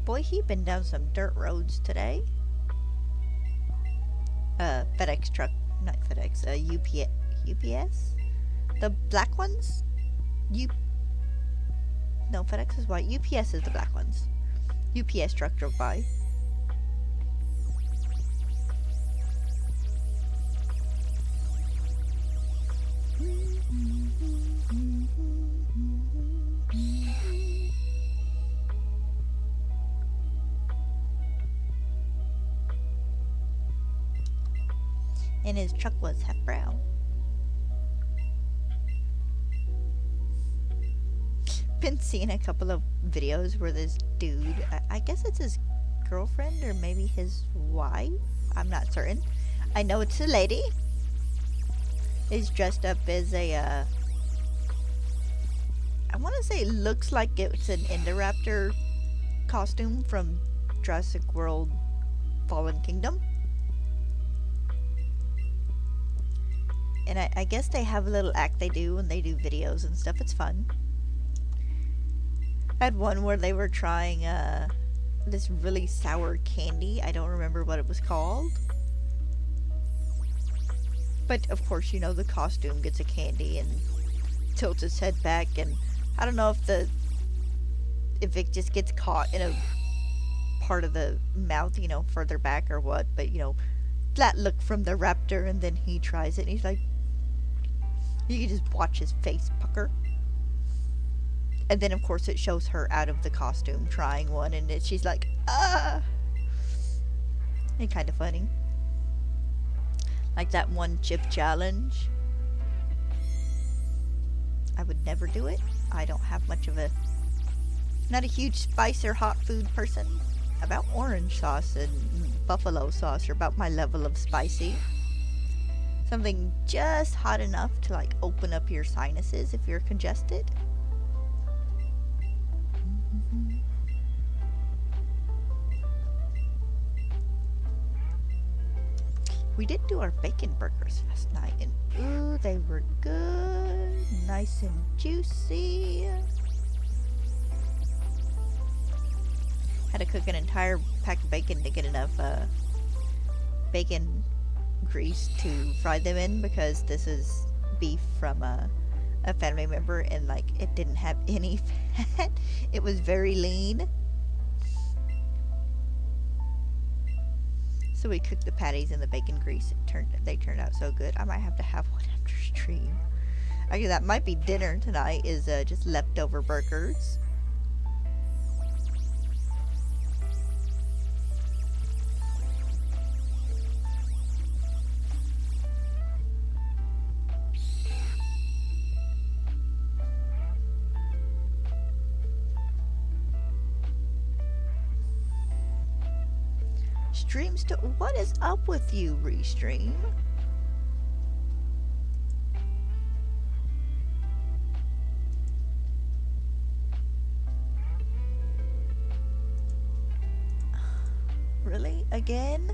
Boy, he been down some dirt roads today. FedEx truck, not FedEx, UPS? The black ones? No, FedEx is white. UPS is the black ones. UPS truck drove by. And his truck was half brown. Been seeing a couple of videos where this dude, I guess it's his girlfriend or maybe his wife, I'm not certain. I know it's a lady. Is dressed up as a, I want to say looks like it's an Indoraptor costume from Jurassic World Fallen Kingdom. And I guess they have a little act they do when they do videos and stuff. It's fun. I had one where they were trying this really sour candy. I don't remember what it was called. But of course, you know, the costume gets a candy and tilts its head back. And I don't know if it just gets caught in a part of the mouth, further back or what, but that look from the raptor, and then he tries it, and he's like, you can just watch his face pucker. And then, of course, it shows her out of the costume trying one, and she's like, ah! And kind of funny. Like that one chip challenge. I would never do it. I don't have much of a... Not a huge spice or hot food person. About orange sauce and buffalo sauce are about my level of spicy. Something just hot enough to like open up your sinuses if you're congested. We did do our bacon burgers last night, and ooh, they were good, nice and juicy. Had to cook an entire pack of bacon to get enough bacon grease to fry them in, because this is beef from a family member, and like it didn't have any fat. It was very lean. So we cooked the patties in the bacon grease. They turned out so good. I might have to have one after stream. Actually, that might be dinner tonight, is just leftover burgers. What is up with you, Restream? Really? Again?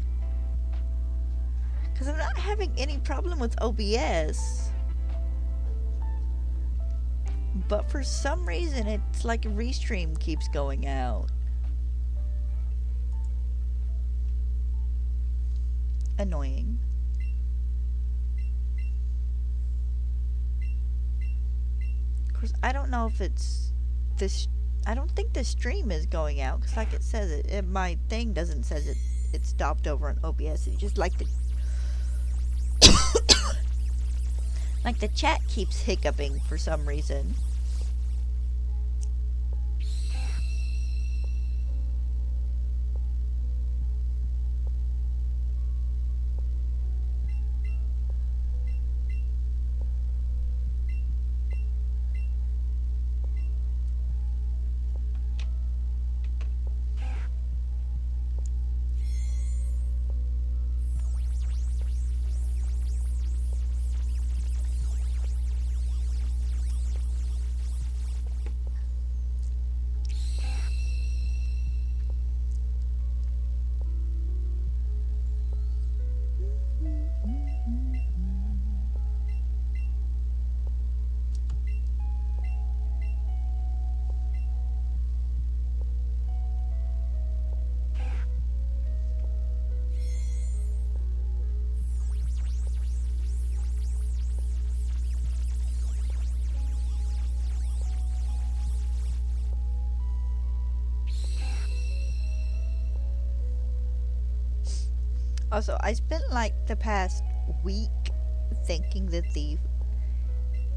Because I'm not having any problem with OBS. But for some reason, it's like Restream keeps going out. Annoying. Of course, I don't know if it's this. I don't think the stream is going out, because like it says it, my thing doesn't says it stopped over on OBS. It just like the like the chat keeps hiccuping for some reason. Also, I spent like the past week thinking that the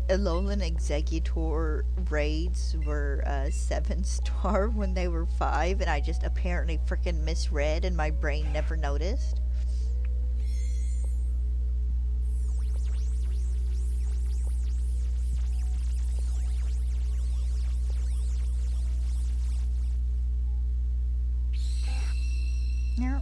Alolan Executor raids were 7-star when they were 5, and I just apparently freaking misread and my brain never noticed. Yeah.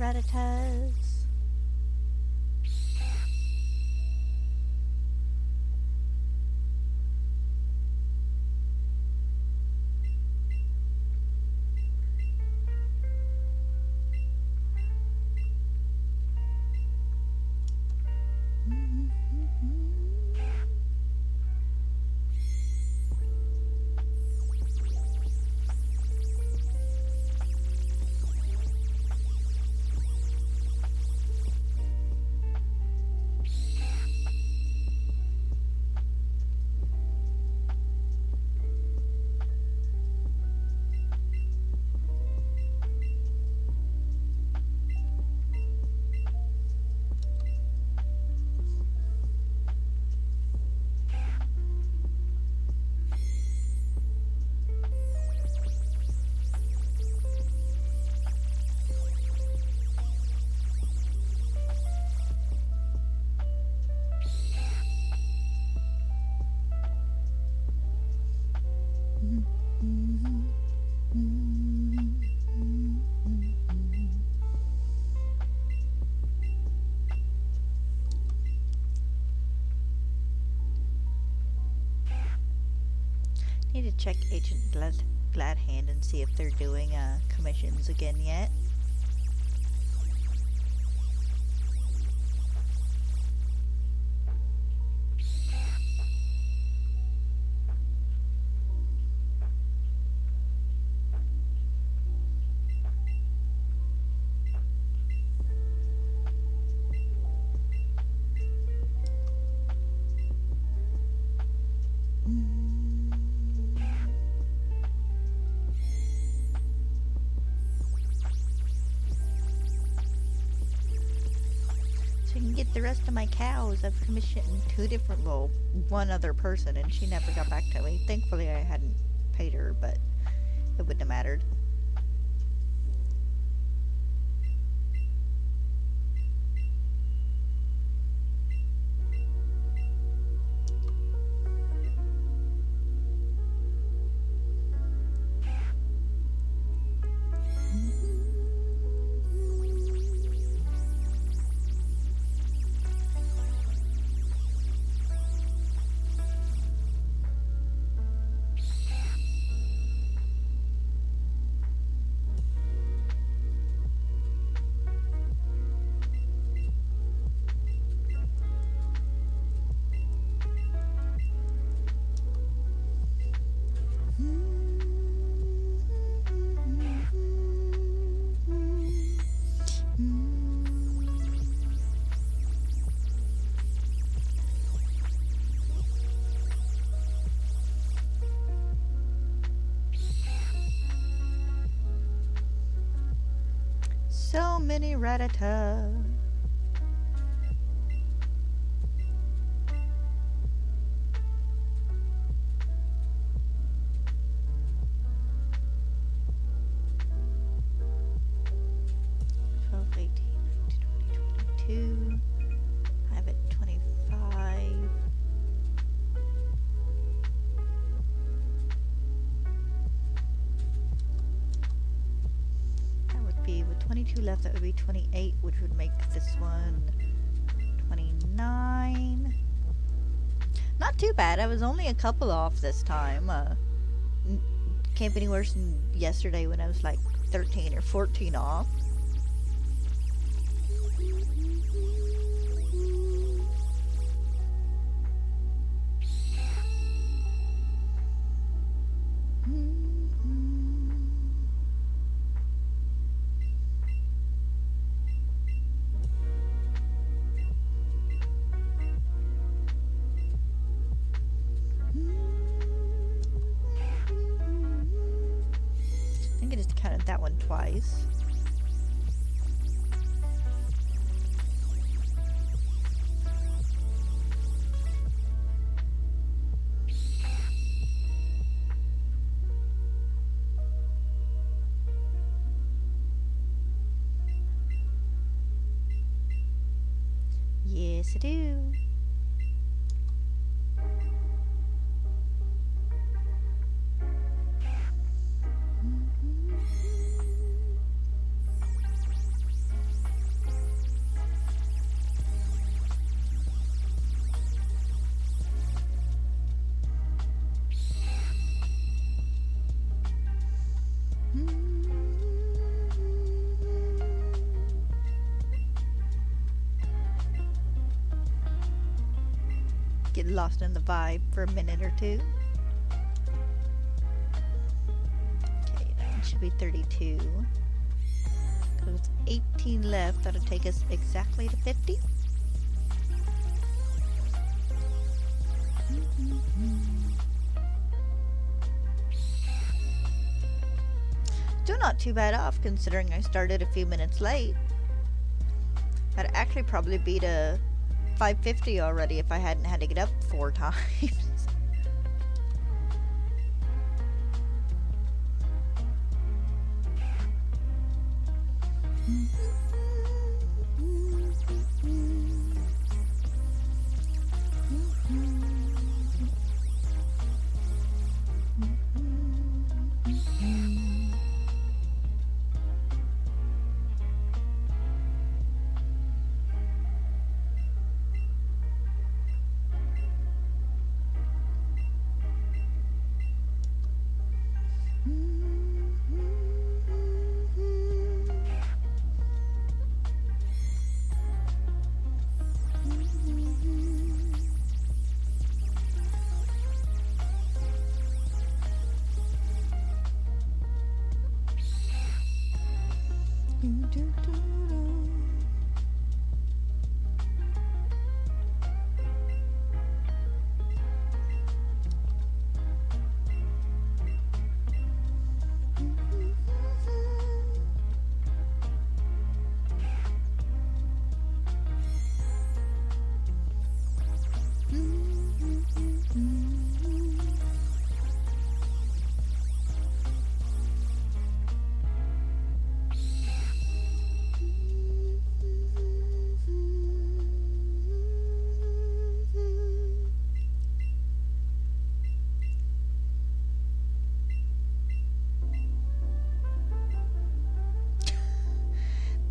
Rattatas. Need to check Agent Gladhand and see if they're doing commissions again yet. So I can get the rest of my cows. I've commissioned one other person, and she never got back to me. Thankfully, I hadn't paid her, but it wouldn't have mattered. So many Rattata. I'm at 25. That would be, with 22 left, that would be 28, which would make this one 29. Not too bad. I was only a couple off this time. Can't be any worse than yesterday when I was like 13 or 14 off. I think I just counted that one twice. Yes, I do. Get lost in the vibe for a minute or two. Okay, that one should be 32. So it's 18 left. That'll take us exactly to 50. Still not too bad off considering I started a few minutes late. I'd actually probably beat a 550 already if I hadn't had to get up 4 times.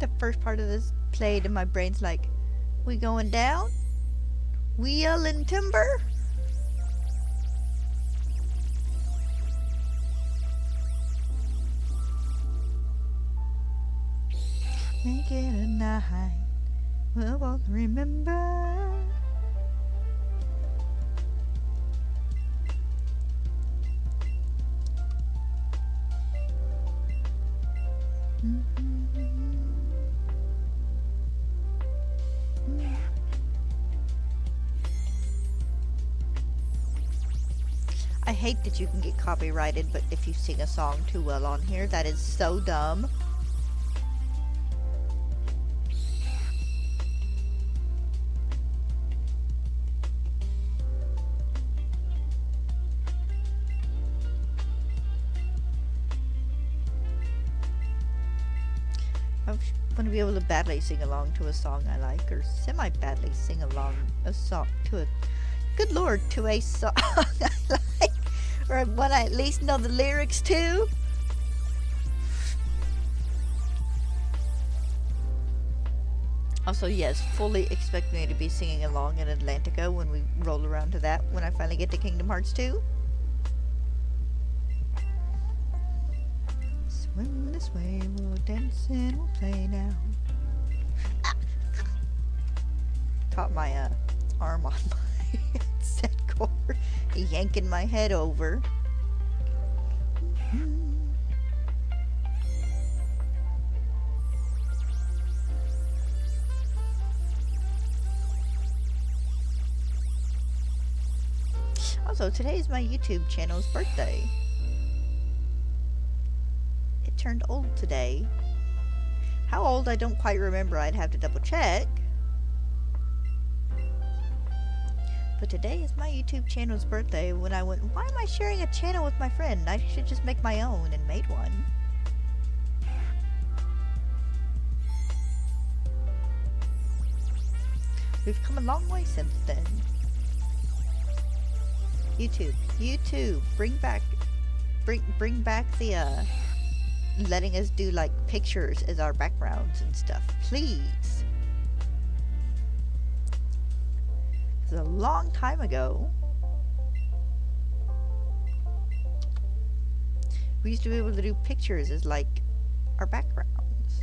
The first part of this played and my brain's like, we going down? Wheel and timber? Make it a night we'll both remember. I hate that you can get copyrighted, but if you sing a song too well on here, that is so dumb. I want to be able to badly sing along to a song I like, or semi-badly sing along a song to a, good lord, to a song I like, or one I at least know the lyrics to. Also, yes, fully expect me to be singing along in Atlantica when we roll around to that, when I finally get to Kingdom Hearts 2. Swim this way, we'll dance and we'll play now. Ah! Caught my arm on my headset cord, yanking my head over. Also, today is my YouTube channel's birthday. It turned old today. How old I don't quite remember, I'd have to double check. But today is my YouTube channel's birthday when I went, why am I sharing a channel with my friend? I should just make my own, and made one. We've come a long way since then. YouTube, bring back the letting us do like pictures as our backgrounds and stuff, please. It was a long time ago. We used to be able to do pictures as like our backgrounds.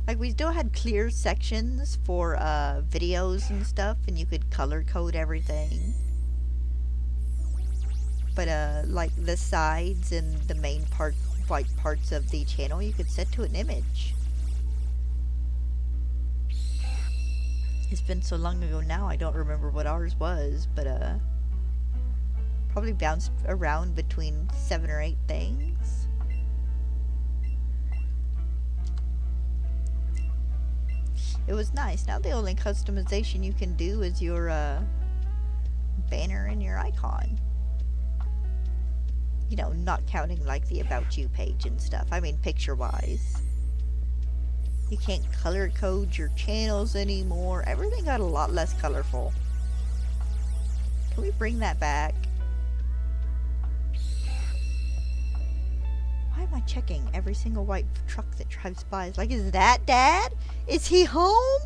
Like, we still had clear sections for videos and stuff, and you could color code everything. But like the sides and the main white parts of the channel, you could set to an image. It's been so long ago now, I don't remember what ours was, but probably bounced around between 7 or 8 things. It was nice. Now the only customization you can do is your banner and your icon. You know, not counting like the About You page and stuff. I mean picture-wise. You can't color code your channels anymore. Everything got a lot less colorful. Can we bring that back? Why am I checking every single white truck that drives by? It's like, is that Dad? Is he home?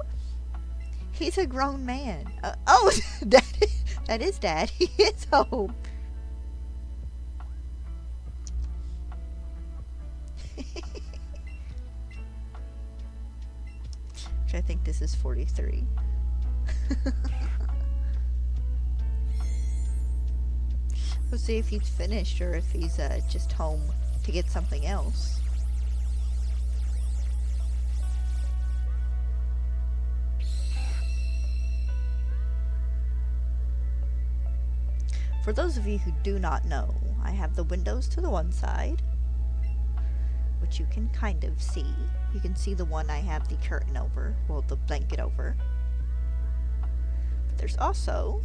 He's a grown man. Oh, that is Dad. He is home. Which I think this is 43. We'll see if he's finished or if he's just home to get something else. For those of you who do not know, I have the windows to the one side, which you can kind of see. You can see the one I have the curtain over, well, the blanket over. But there's also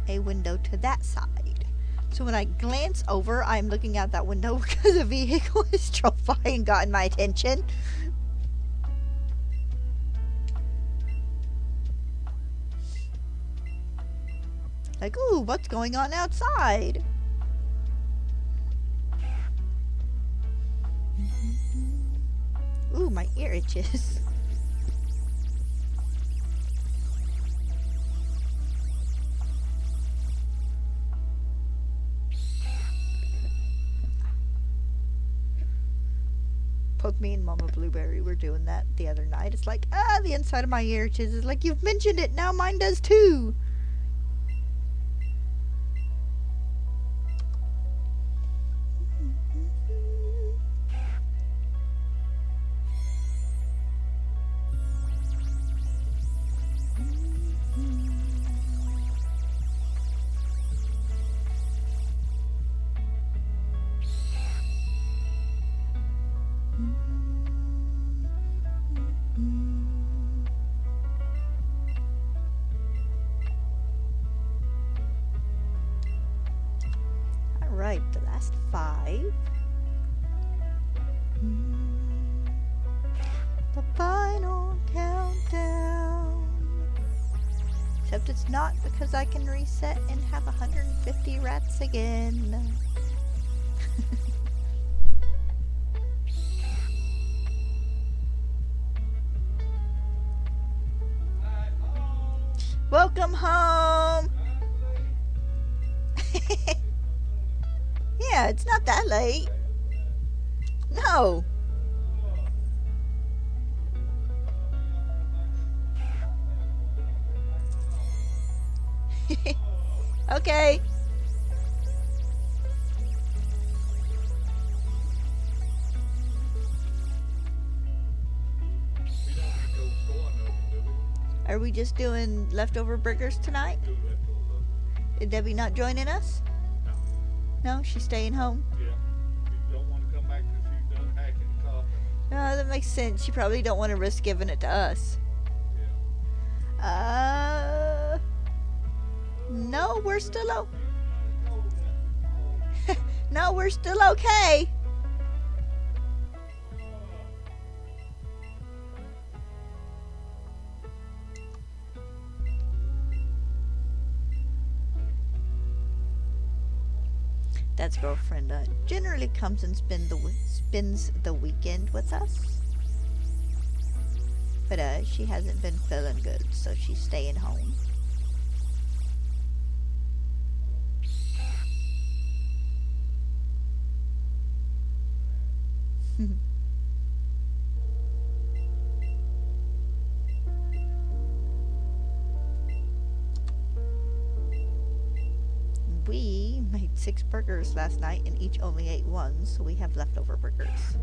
a window to that side. So when I glance over, I'm looking out that window because a vehicle has drove by and gotten my attention. Like, ooh, what's going on outside? Ooh, my ear itches. Both me and Mama Blueberry were doing that the other night. It's like, the inside of my ear itches. It's like, you've mentioned it, now mine does too. Alright, the last 5. The final countdown. Except it's not, because I can reset and have 150 rats again. Welcome home! Yeah, it's not that late. No. Okay. Are we just doing leftover burgers tonight? Is Debbie not joining us? No, she's staying home? Yeah. She don't want to come back because she's done hacking and coughing. No, that makes sense. She probably don't want to risk giving it to us. Yeah. No, we're still No, we're still okay. Dad's girlfriend generally comes and spends the weekend with us. But she hasn't been feeling good, so she's staying home. we made 6 burgers last night and each only ate one, so we have leftover burgers.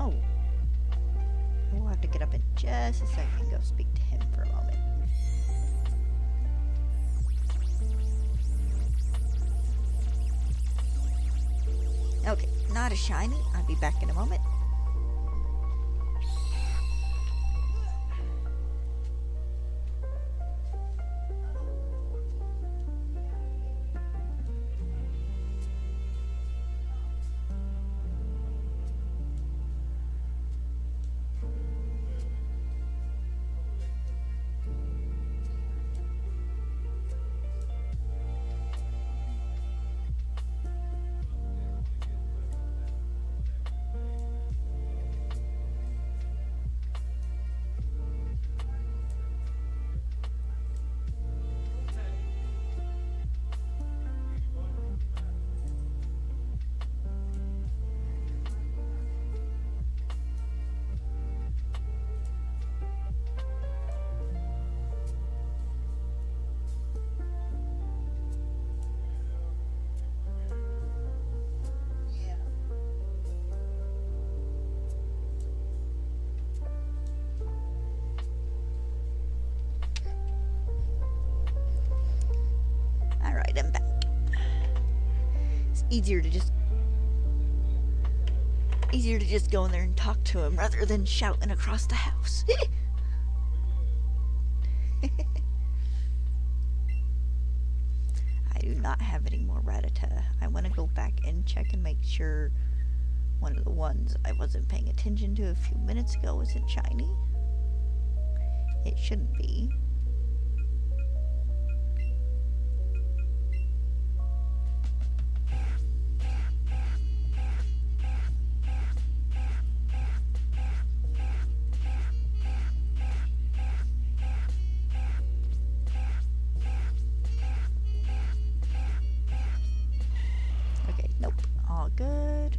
Oh, we'll have to get up in just a second and go speak to him for a moment. Okay, not a shiny. I'll be back in a moment. Alright, I'm back. It's easier to just go in there and talk to him rather than shouting across the house. I do not have any more Rattata. I want to go back and check and make sure one of the ones I wasn't paying attention to a few minutes ago isn't shiny. It shouldn't be. Okay, nope. All good.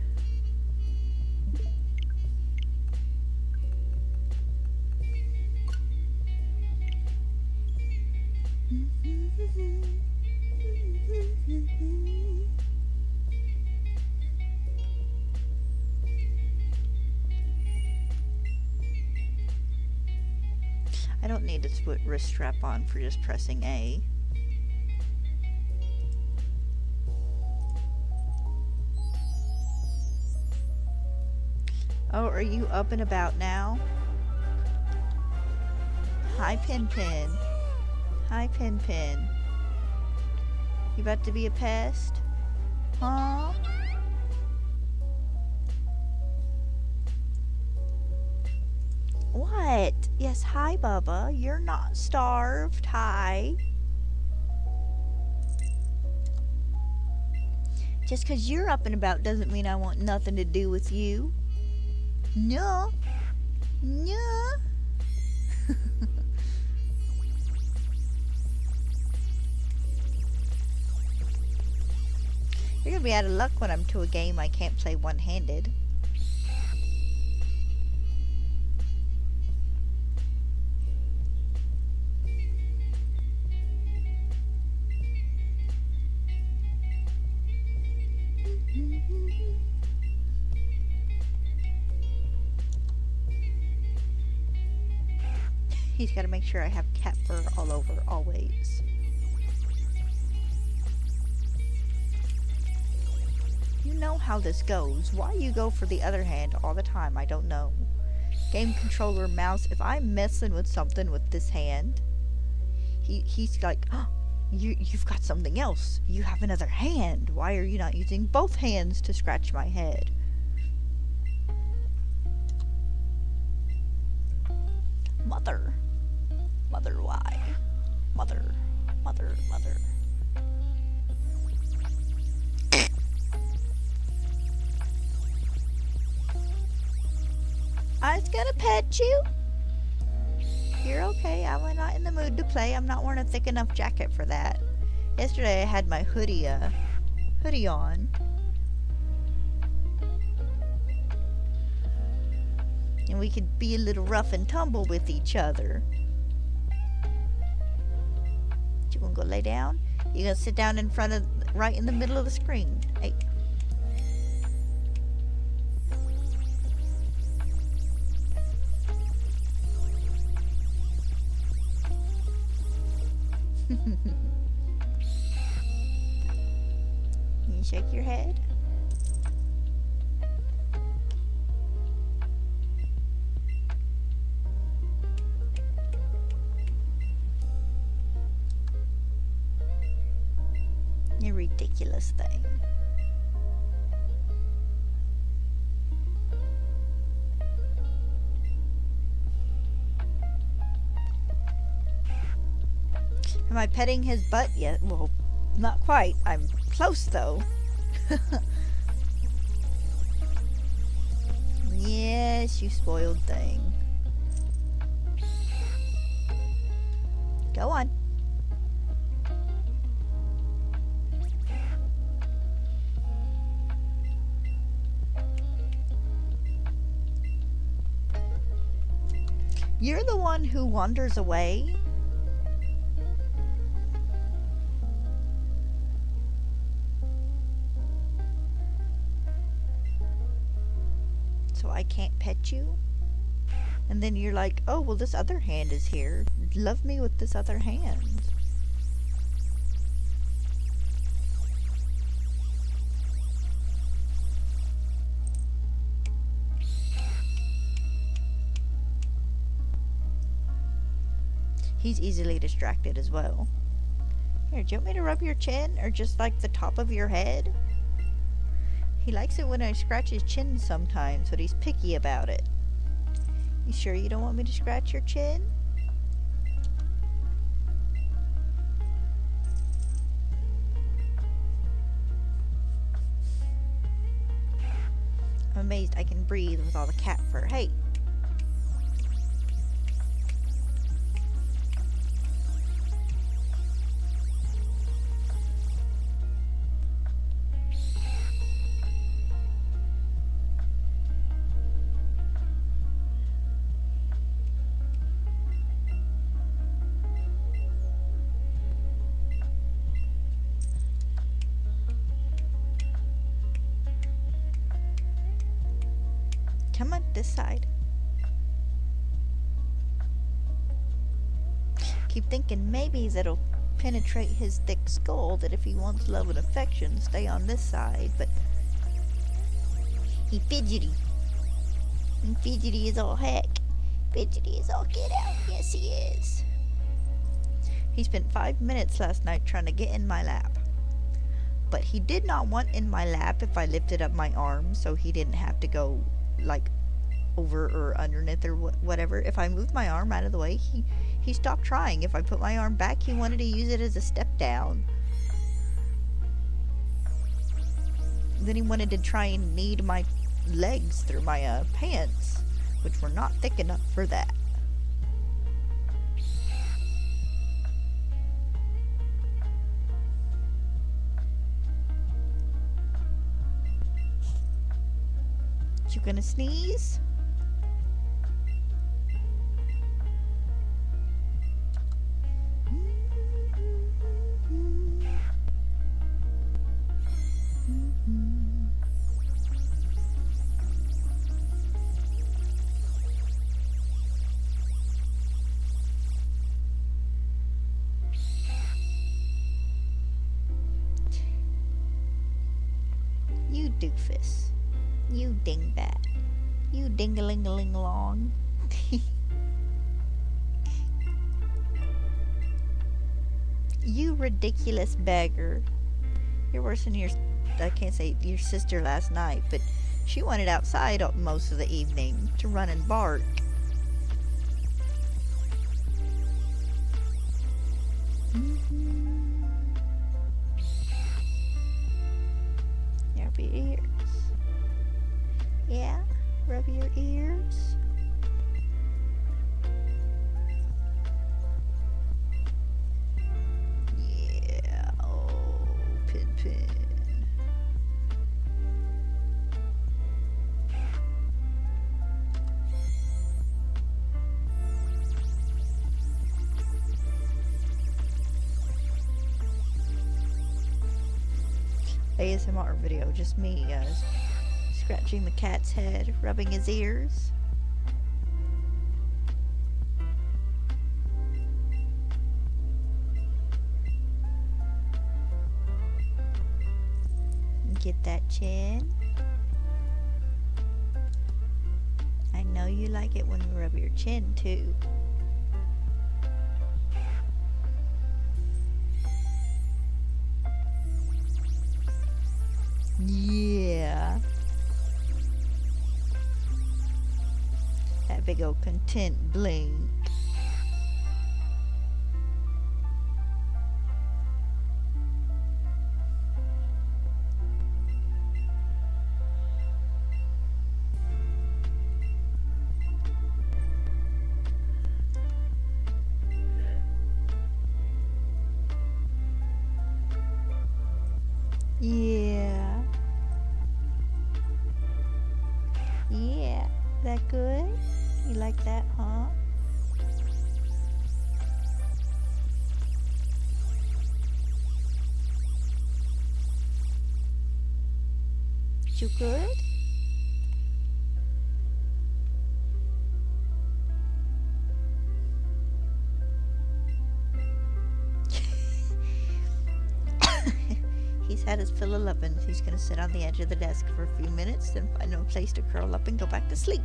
I don't need to put wrist strap on for just pressing A. Oh, are you up and about now? Hi, Pin Pin. Hi, Pin Pin. You about to be a pest? Huh? What? Yes, hi, Bubba. You're not starved. Hi. Just 'cause you're up and about doesn't mean I want nothing to do with you. No. No. You're gonna be out of luck when I'm to a game I can't play one-handed. He's got to make sure I have cat fur all over, always. You know how this goes. Why you go for the other hand all the time, I don't know. Game controller, mouse, if I'm messing with something with this hand, he's like, oh, you've got something else. You have another hand. Why are you not using both hands to scratch my head? Mother. Mother, why? Mother. Mother, mother. Gonna pet you. You're okay. I'm not in the mood to play. I'm not wearing a thick enough jacket for that. Yesterday I had my hoodie on. And we could be a little rough and tumble with each other. You wanna go lay down? You're gonna sit down in front of, right in the middle of the screen. Hey. You shake your head. You ridiculous thing. Am I petting his butt yet? Well, not quite. I'm close though. Yes, you spoiled thing. Go on. You're the one who wanders away. So I can't pet you? And then you're like, oh, well, this other hand is here. Love me with this other hand. He's easily distracted as well. Here, do you want me to rub your chin or just like the top of your head? He likes it when I scratch his chin sometimes, but he's picky about it. You sure you don't want me to scratch your chin? I'm amazed I can breathe with all the cat fur. Hey! Come on, this side. Keep thinking maybe that'll penetrate his thick skull, that if he wants love and affection, stay on this side, but he fidgety. And fidgety is all heck. Fidgety is all get out. Yes, he is. He spent 5 minutes last night trying to get in my lap. But he did not want in my lap if I lifted up my arm, so he didn't have to go like over or underneath or whatever. If I moved my arm out of the way, he stopped trying. If I put my arm back, he wanted to use it as a step down. Then he wanted to try and knead my legs through my pants, which were not thick enough for that. You gonna sneeze? You doofus. You dingbat. You ding-a-ling-a-ling-along. You ridiculous beggar. You're worse than I can't say your sister last night, but she wanted outside most of the evening to run and bark. Rub your ears. Yeah, rub your ears. ASMR video, just me scratching the cat's head, rubbing his ears. Get that chin. I know you like it when we rub your chin too. Yeah. That big old content blink. Yeah. Yeah. That good? You like that, huh? You good? He's had his fill of lovins. He's gonna sit on the edge of the desk for a few minutes, then find a place to curl up and go back to sleep.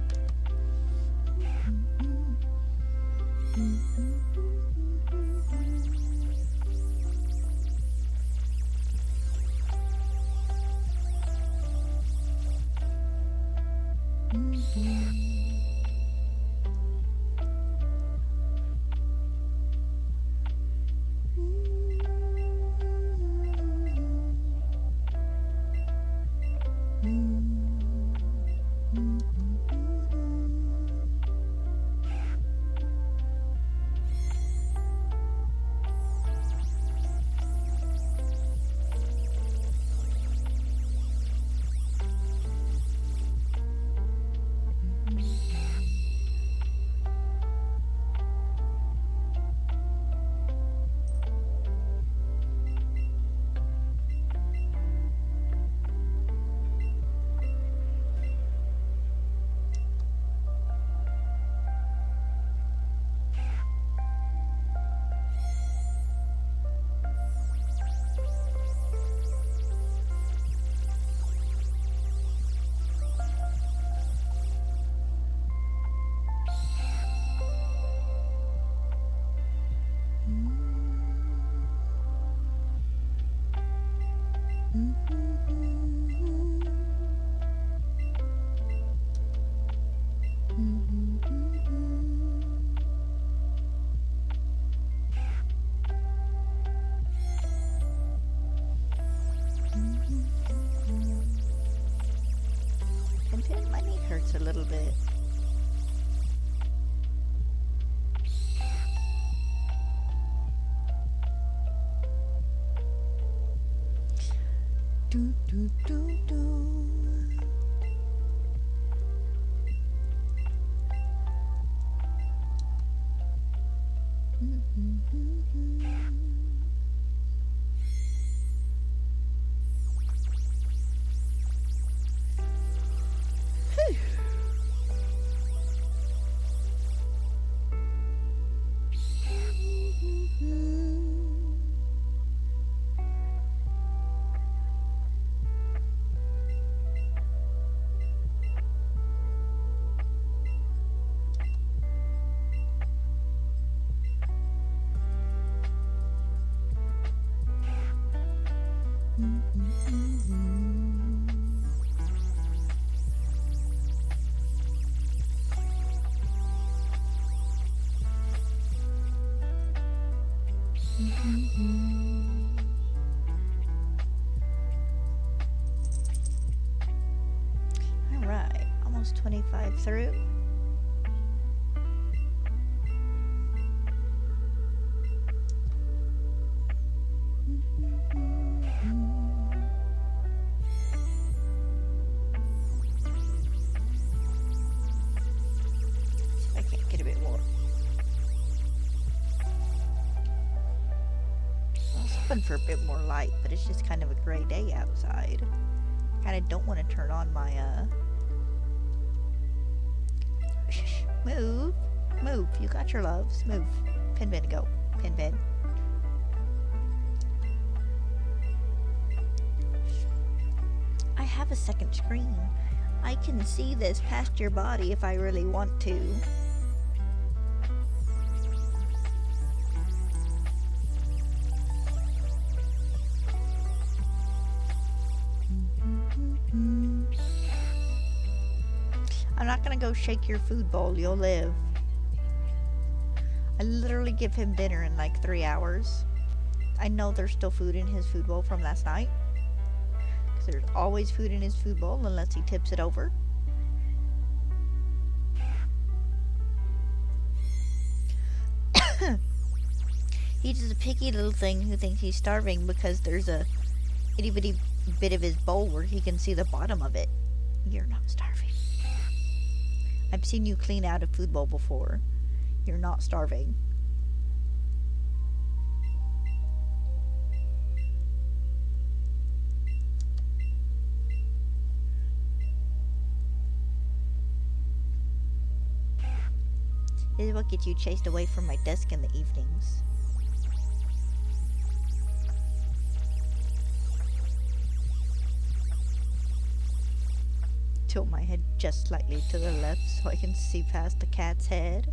And my knee hurts a little bit. Do, do, do, do. All right, almost 25 through. hoping for a bit more light, but it's just kind of a gray day outside. Kind of don't want to turn on my, Move. Move. You got your loves. Move. Pin, pin, go. Pin, pin. I have a second screen. I can see this past your body if I really want to. I'm not gonna go shake your food bowl, you'll live. I literally give him dinner in like 3 hours. I know there's still food in his food bowl from last night. Because there's always food in his food bowl unless he tips it over. He's just a picky little thing who thinks he's starving because there's a itty bitty bit of his bowl where he can see the bottom of it. You're not starving. I've seen you clean out a food bowl before. You're not starving. This is what gets you chased away from my desk in the evenings. Tilt my head just slightly to the left so I can see past the cat's head.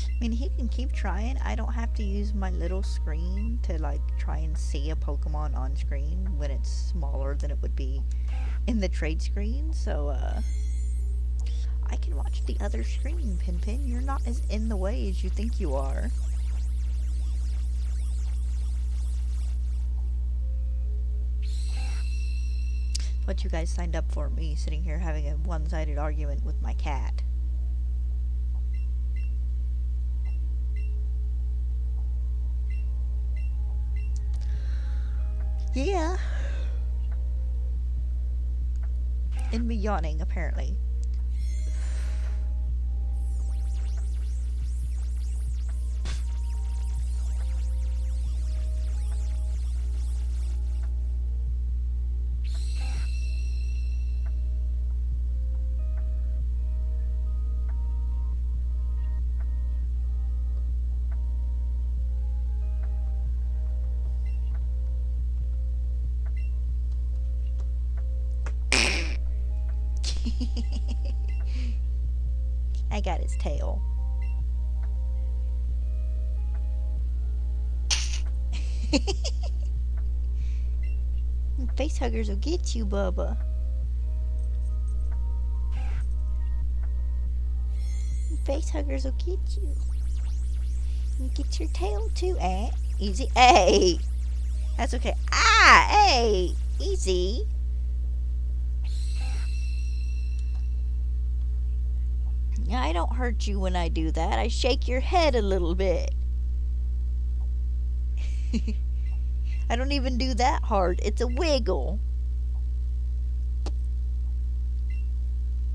I mean, he can keep trying. I don't have to use my little screen to, like, try and see a Pokemon on screen when it's smaller than it would be in the trade screen. So, I can watch the other screen, Pin Pin. You're not as in the way as you think you are. What you guys signed up for, me sitting here having a one-sided argument with my cat. Yeah. And me yawning, apparently. I got his tail. Face huggers will get you, Bubba. Face huggers will get you. You get your tail too, eh? Easy. Hey! That's okay. Ah! Hey! Easy. I don't hurt you when I do that. I shake your head a little bit. I don't even do that hard. It's a wiggle.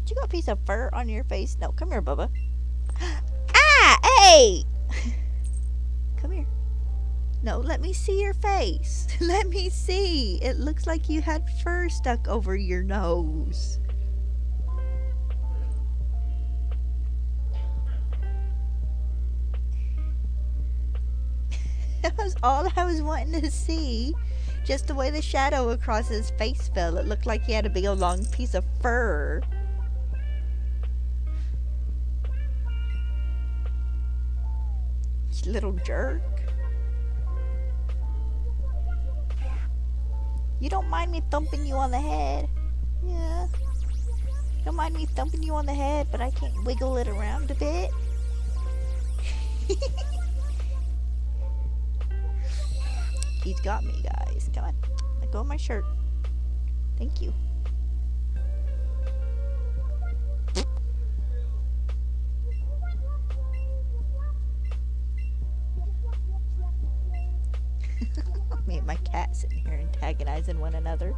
You got a piece of fur on your face? No, come here, Bubba. Ah! Hey! Come here. No, let me see your face. Let me see. It looks like you had fur stuck over your nose. That was all I was wanting to see. Just the way the shadow across his face fell. It looked like he had a big old long piece of fur. You little jerk. You don't mind me thumping you on the head? Yeah. Don't mind me thumping you on the head, but I can't wiggle it around a bit. He's got me, guys. Come on. Let go of my shirt. Thank you. Me and my cat sitting here antagonizing one another.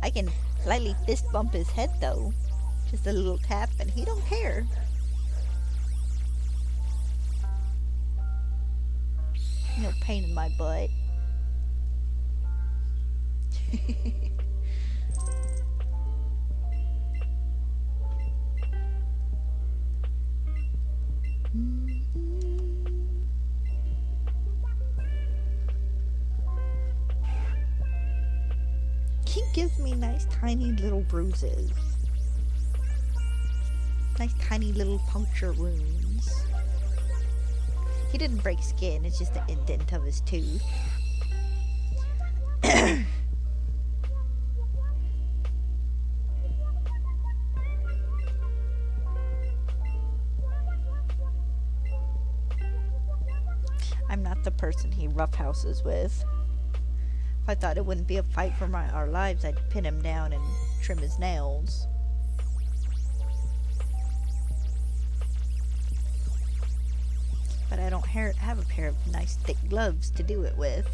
I can slightly fist bump his head though. Just a little tap and he don't care. No pain in my butt. He gives me nice tiny little bruises. Nice tiny little puncture wounds. He didn't break skin, it's just the indent of his tooth. I'm not the person he roughhouses with. If I thought it wouldn't be a fight for our lives, I'd pin him down and trim his nails. But I don't have a pair of nice thick gloves to do it with.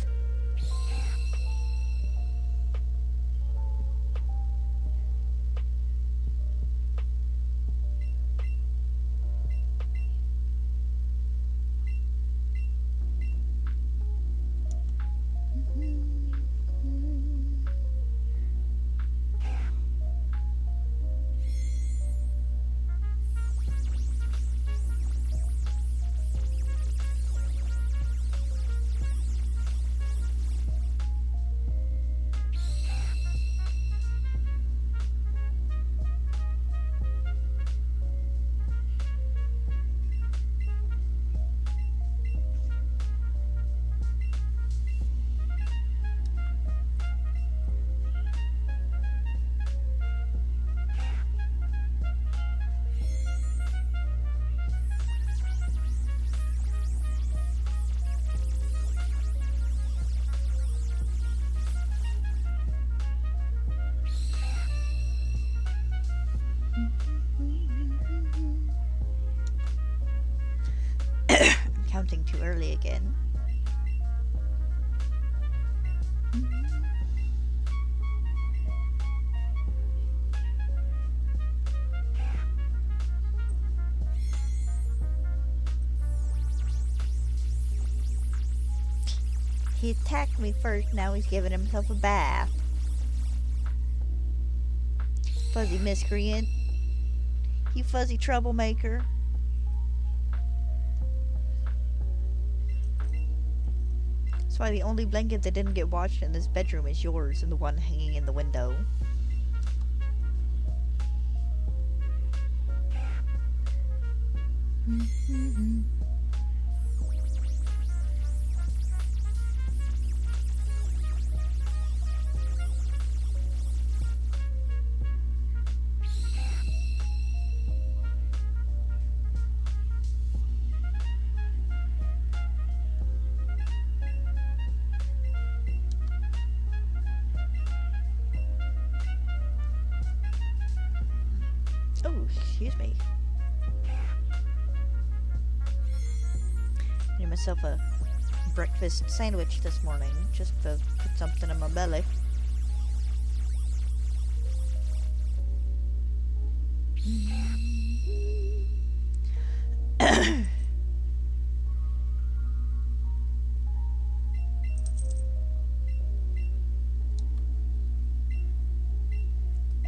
Counting too early again. He attacked me first, now he's giving himself a bath. Fuzzy miscreant. You fuzzy troublemaker. That's why the only blanket that didn't get washed in this bedroom is yours and the one hanging in the window. Oh, excuse me. Made myself a breakfast sandwich this morning just to put something in my belly.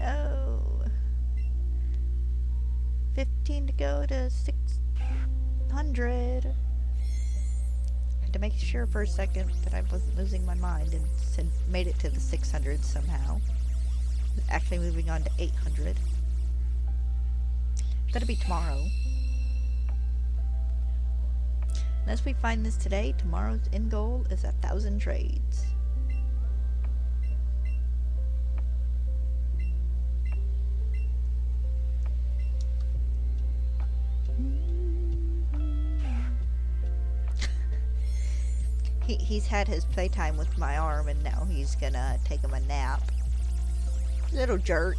Oh. 15 to go to 600. I had to make sure for a second that I wasn't losing my mind and made it to the 600 somehow. Actually moving on to 800. That'll be tomorrow. Unless we find this today, tomorrow's end goal is 1,000 trades. He's had his playtime with my arm and now he's gonna take him a nap. Little jerk.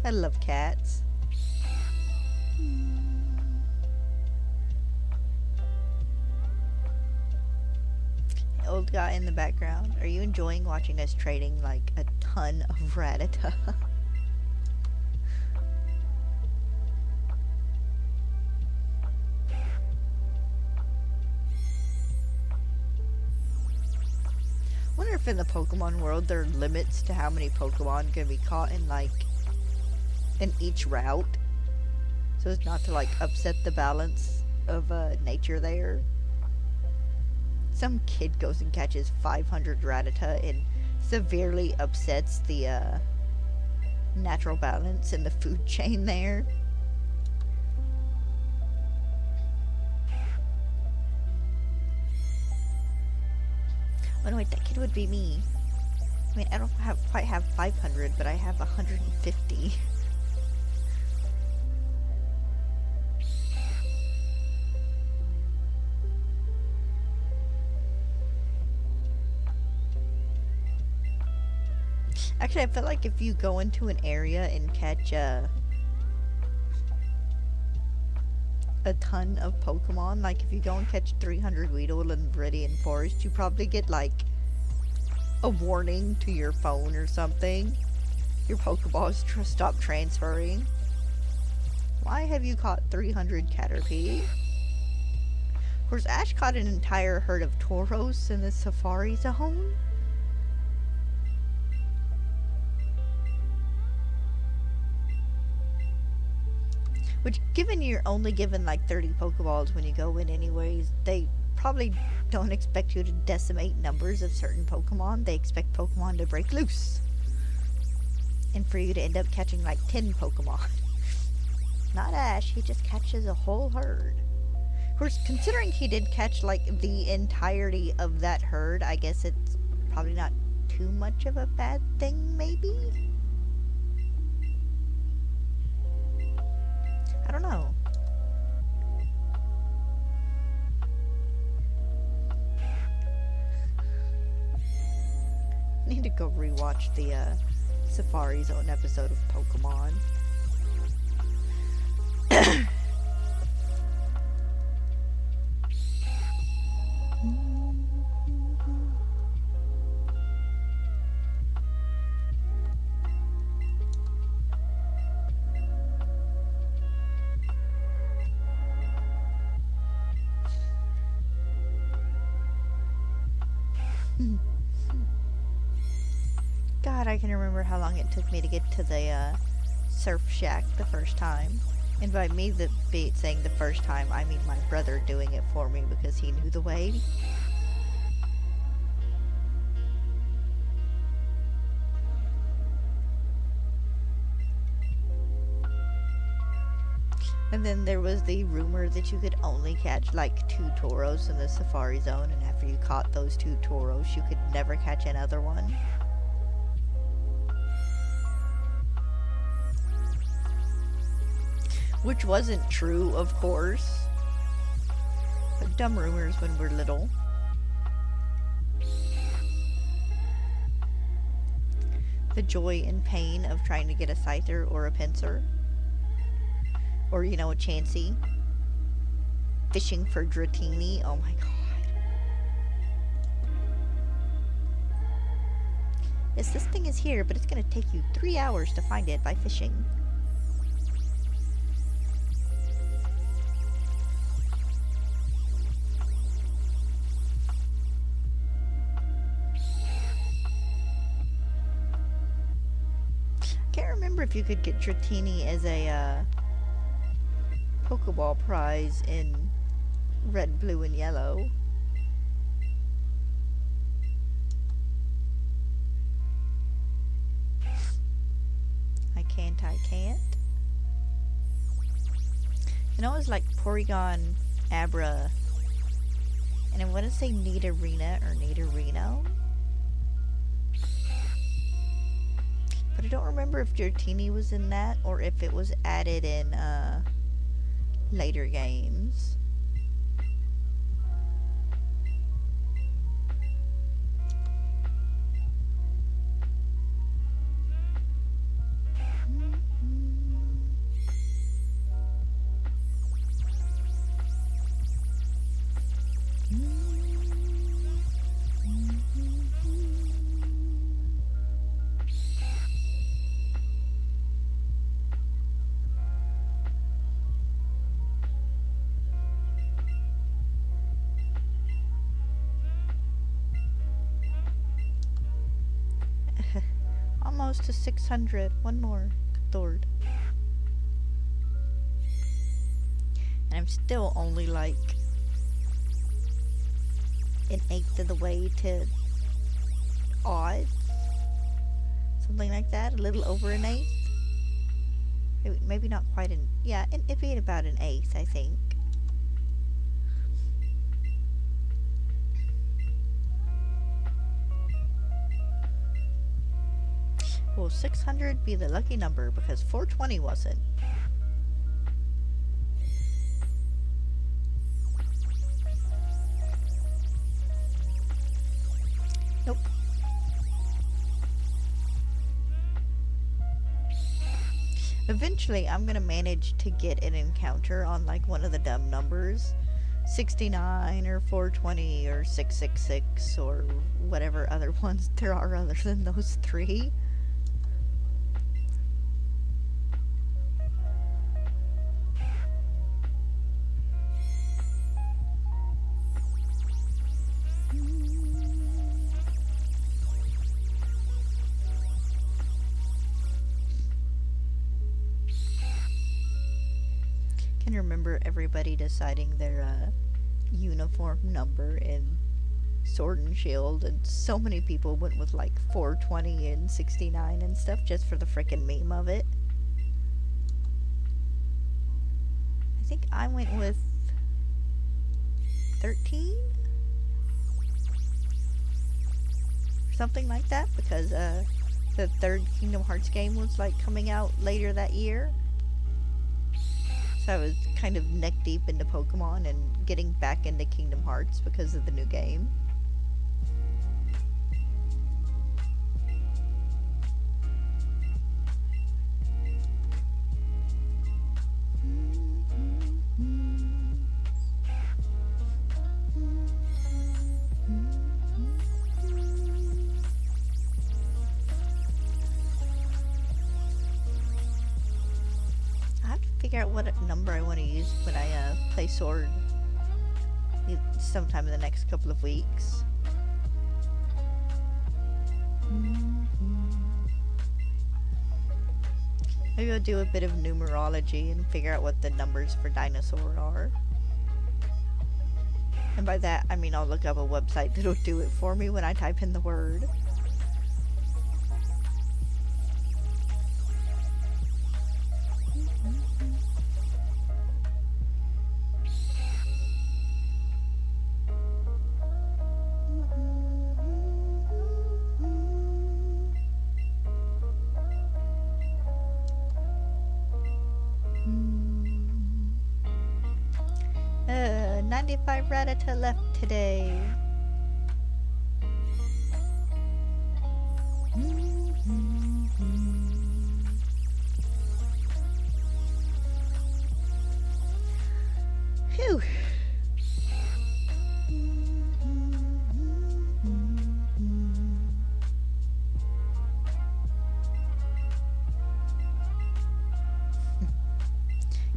I love cats. Old guy in the background, are you enjoying watching us trading like a ton of Rattata? Wonder if in the Pokemon world there are limits to how many Pokemon can be caught in each route, so as not to like upset the balance of nature there. Some kid goes and catches 500 Rattata and severely upsets the natural balance in the food chain there. Oh no, wait, that kid would be me. I mean, I don't quite have 500, but I have 150. Actually, I feel like if you go into an area and catch a ton of Pokemon, like if you go and catch 300 Weedle in Viridian Forest, you probably get like a warning to your phone or something. Your Pokeballs stop transferring. Why have you caught 300 Caterpie? Of course, Ash caught an entire herd of Tauros in the Safari Zone. Which, given you're only given like 30 Pokeballs when you go in anyways, they probably don't expect you to decimate numbers of certain Pokemon. They expect Pokemon to break loose. And for you to end up catching like 10 Pokemon. Not Ash, he just catches a whole herd. Of course, considering he did catch like the entirety of that herd, I guess it's probably not too much of a bad thing, maybe? I don't know. Need to go rewatch the Safari Zone episode of Pokemon. God, I can remember how long it took me to get to the surf shack the first time. And by me saying the first time, I mean my brother doing it for me because he knew the way. And then there was the rumor that you could only catch like 2 Tauros in the Safari Zone, and after you caught those 2 Tauros, you could never catch another one. Which wasn't true, of course. But dumb rumors when we're little. The joy and pain of trying to get a Scyther or a Pinsir. Or, you know, a Chansey. Fishing for Dratini. Oh my god. Yes, this thing is here, but it's gonna take you 3 hours to find it by fishing. Can't remember if you could get Dratini as a Pokeball prize in red, blue, and yellow. I can't. I know it was like Porygon, Abra, and I want to say Nidorina or Nidorino. But I don't remember if Dratini was in that or if it was added in later games. Almost to 600. One more. Good lord. And I'm still only like an eighth of the way to odds. Something like that. A little over an eighth. Maybe not quite an... Yeah, it'd be about an eighth, I think. Will 600 be the lucky number because 420 wasn't? Nope. Eventually, I'm gonna manage to get an encounter on like one of the dumb numbers. 69 or 420 or 666 or whatever other ones there are other than those three. Can remember everybody deciding their uniform number in Sword and Shield, and so many people went with like 420 and 69 and stuff just for the frickin' meme of it. I think I went with 13? Or something like that, because the third Kingdom Hearts game was like coming out later that year. So I was kind of neck deep into Pokemon and getting back into Kingdom Hearts because of the new game. Figure out what number I want to use when I play Sword sometime in the next couple of weeks. Maybe I'll do a bit of numerology and figure out what the numbers for dinosaur are. And by that, I mean I'll look up a website that'll do it for me when I type in the word. Uh, 95 Rattata left today. Phew.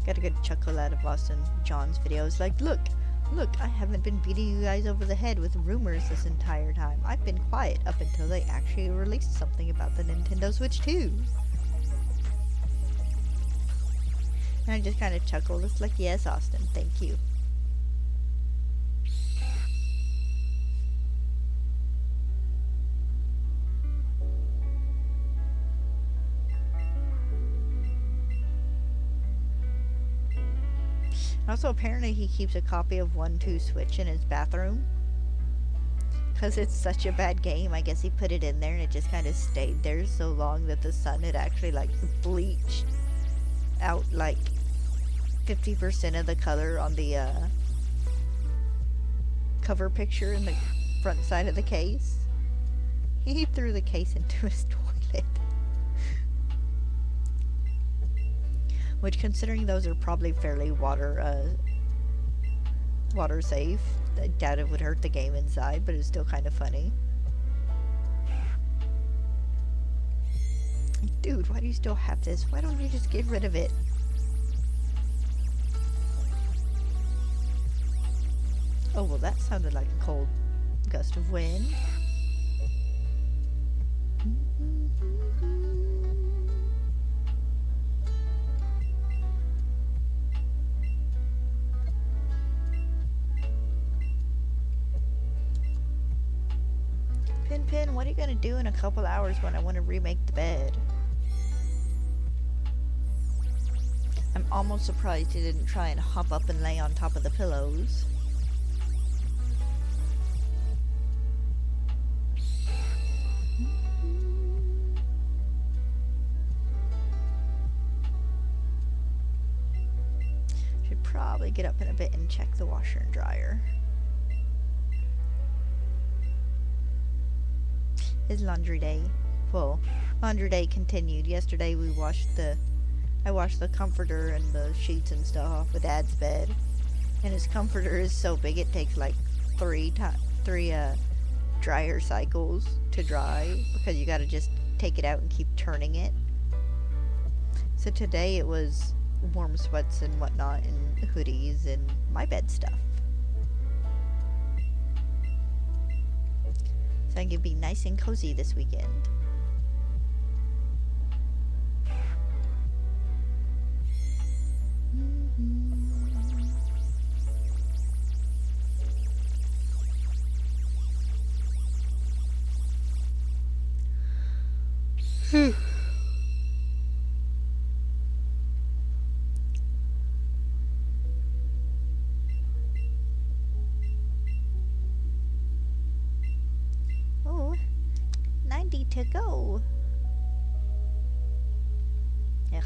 Got a good chuckle out of Austin John's videos. Like, look, I haven't been beating you guys over the head with rumors this entire time. I've been quiet up until they actually released something about the Nintendo Switch 2. And I just kind of chuckled. It's like, yes, Austin, thank you. Also, apparently he keeps a copy of 1-2 Switch in his bathroom. Because it's such a bad game, I guess he put it in there and it just kind of stayed there so long that the sun had actually, like, bleached out, like, 50% of the color on the, cover picture in the front side of the case. He threw the case into his toilet. Which, considering those are probably fairly water safe, I doubt it would hurt the game inside, but it's still kind of funny. Dude, why do you still have this? Why don't you just get rid of it? Oh, well, that sounded like a cold gust of wind. Pin, what are you gonna do in a couple hours when I want to remake the bed? I'm almost surprised you didn't try and hop up and lay on top of the pillows. Should probably get up in a bit and check the washer and dryer. It's laundry day. Well, laundry day continued. Yesterday I washed the comforter and the sheets and stuff off of Dad's bed. And his comforter is so big it takes like three dryer cycles to dry because you gotta just take it out and keep turning it. So today it was warm sweats and whatnot and hoodies and my bed stuff. So I can be nice and cozy this weekend. Oh, 90 to go. Ugh.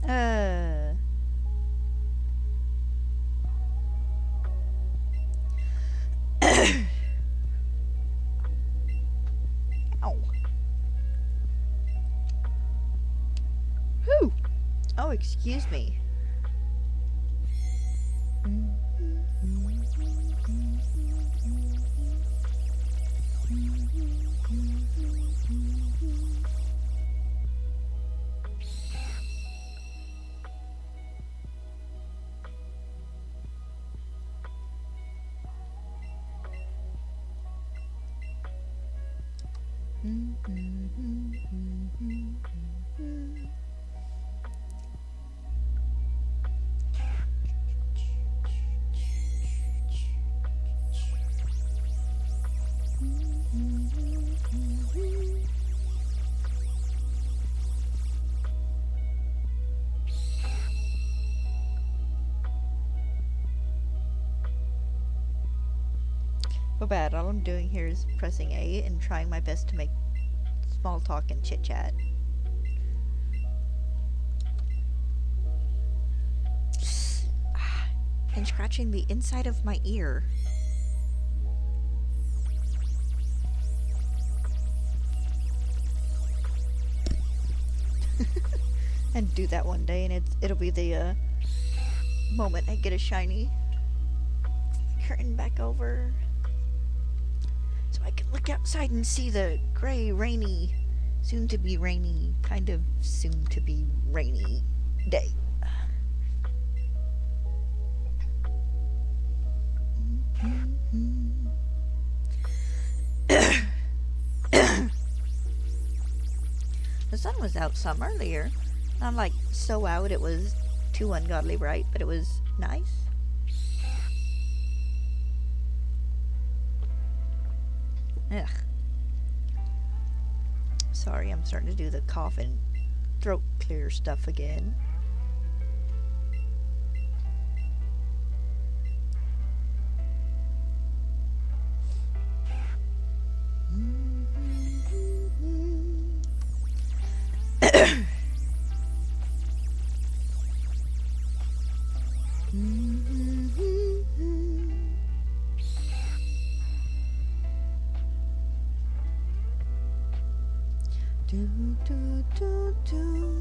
Uh. Ow. Whew. Oh, excuse me. But bad, all I'm doing here is pressing A and trying my best to make small talk and chit chat. And scratching the inside of my ear. And do that one day, and it'll be the moment I get a shiny. Curtain back over, so I can look outside and see the gray, rainy, soon to be rainy, kind of soon to be rainy day. The sun was out some earlier. Not like so out it was too ungodly bright, but it was nice. Ugh. Sorry, I'm starting to do the cough and throat clear stuff again. Do, do, do, do.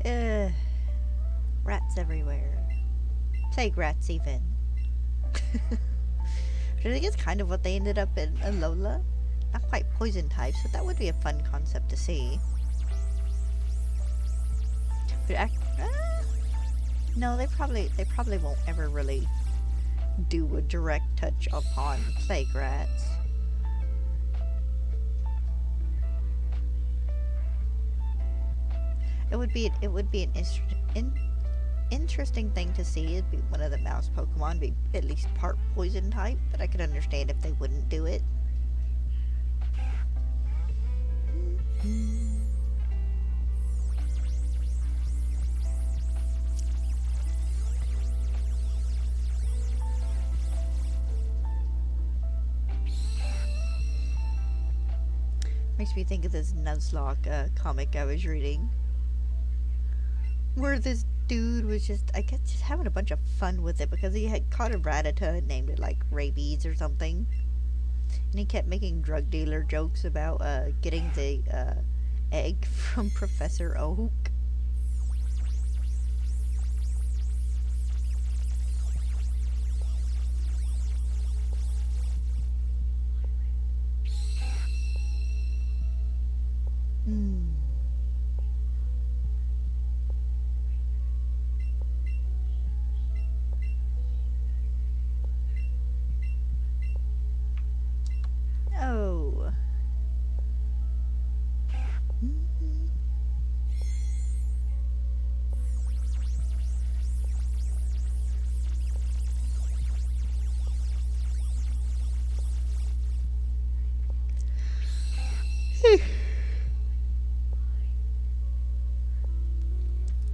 Ugh. Rats everywhere. Plague rats, even. I think it's kind of what they ended up in Alola. Not quite poison types, but that would be a fun concept to see. But no, they probably won't ever really do a direct touch upon plague rats. It would be an interesting thing to see. It'd be one of the mouse Pokemon be at least part poison type, but I could understand if they wouldn't do it. Makes me think of this Nuzlocke comic I was reading, where this dude was just, I guess, just having a bunch of fun with it because he had caught a Rattata and named it like rabies or something, and he kept making drug dealer jokes about getting the egg from Professor Oak. Oh.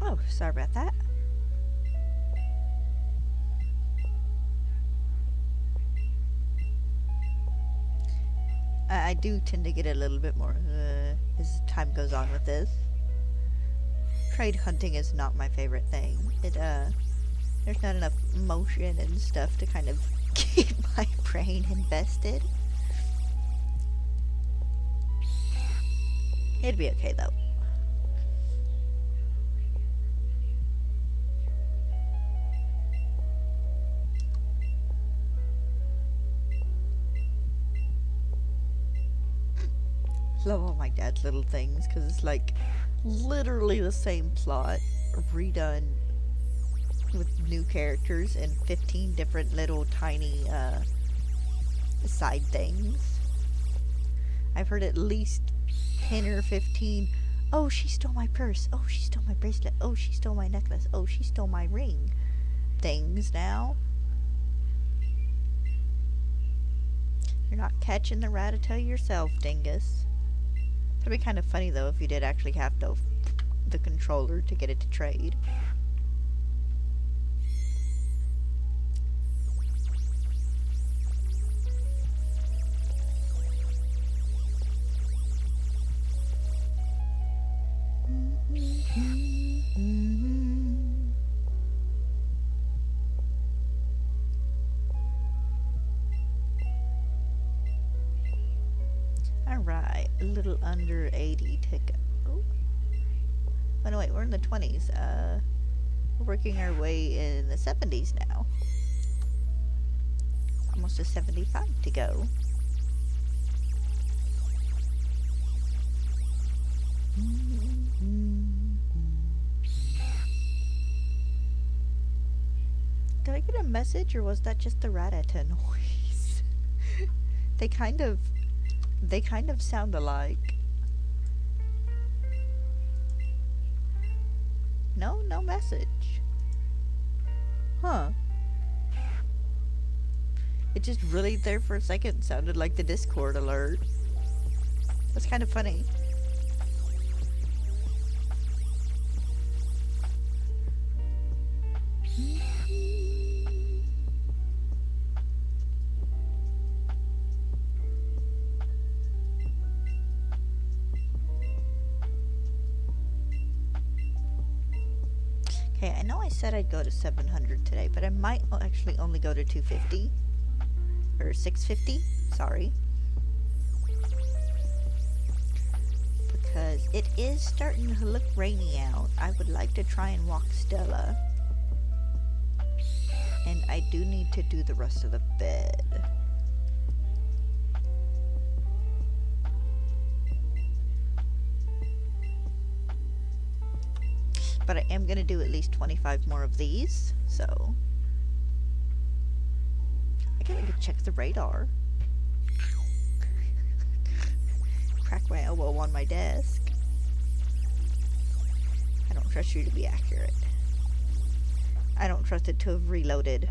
Oh, sorry about that. I do tend to get a little bit more as time goes on with this. Trade hunting is not my favorite thing. There's not enough motion and stuff to kind of keep my brain invested. It'd be okay though. Love all my dad's little things because it's like literally the same plot redone with new characters and 15 different little tiny side things. I've heard at least 10 or 15. Oh, she stole my purse. Oh, she stole my bracelet. Oh, she stole my necklace. Oh, she stole my ring. Things now. You're not catching the Rattata yourself, dingus. It'd be kind of funny though if you did actually have the controller to get it to trade. Alright, a little under 80 to go. Oh no, wait, we're in the 20s. We're working our way in the 70s now. Almost a 75 to go. Did I get a message or was that just the Rattata noise? they kind of sound alike. No, no message. Huh. It just really there for a second sounded like the Discord alert. That's kind of funny. Okay, I know I said I'd go to 700 today, but I might actually only go to 250. Or 650, sorry. Because it is starting to look rainy out. I would like to try and walk Stella. And I do need to do the rest of the bed. But I am going to do at least 25 more of these, so I gotta go check the radar. Crack my elbow on my desk. I don't trust you to be accurate. I don't trust it to have reloaded.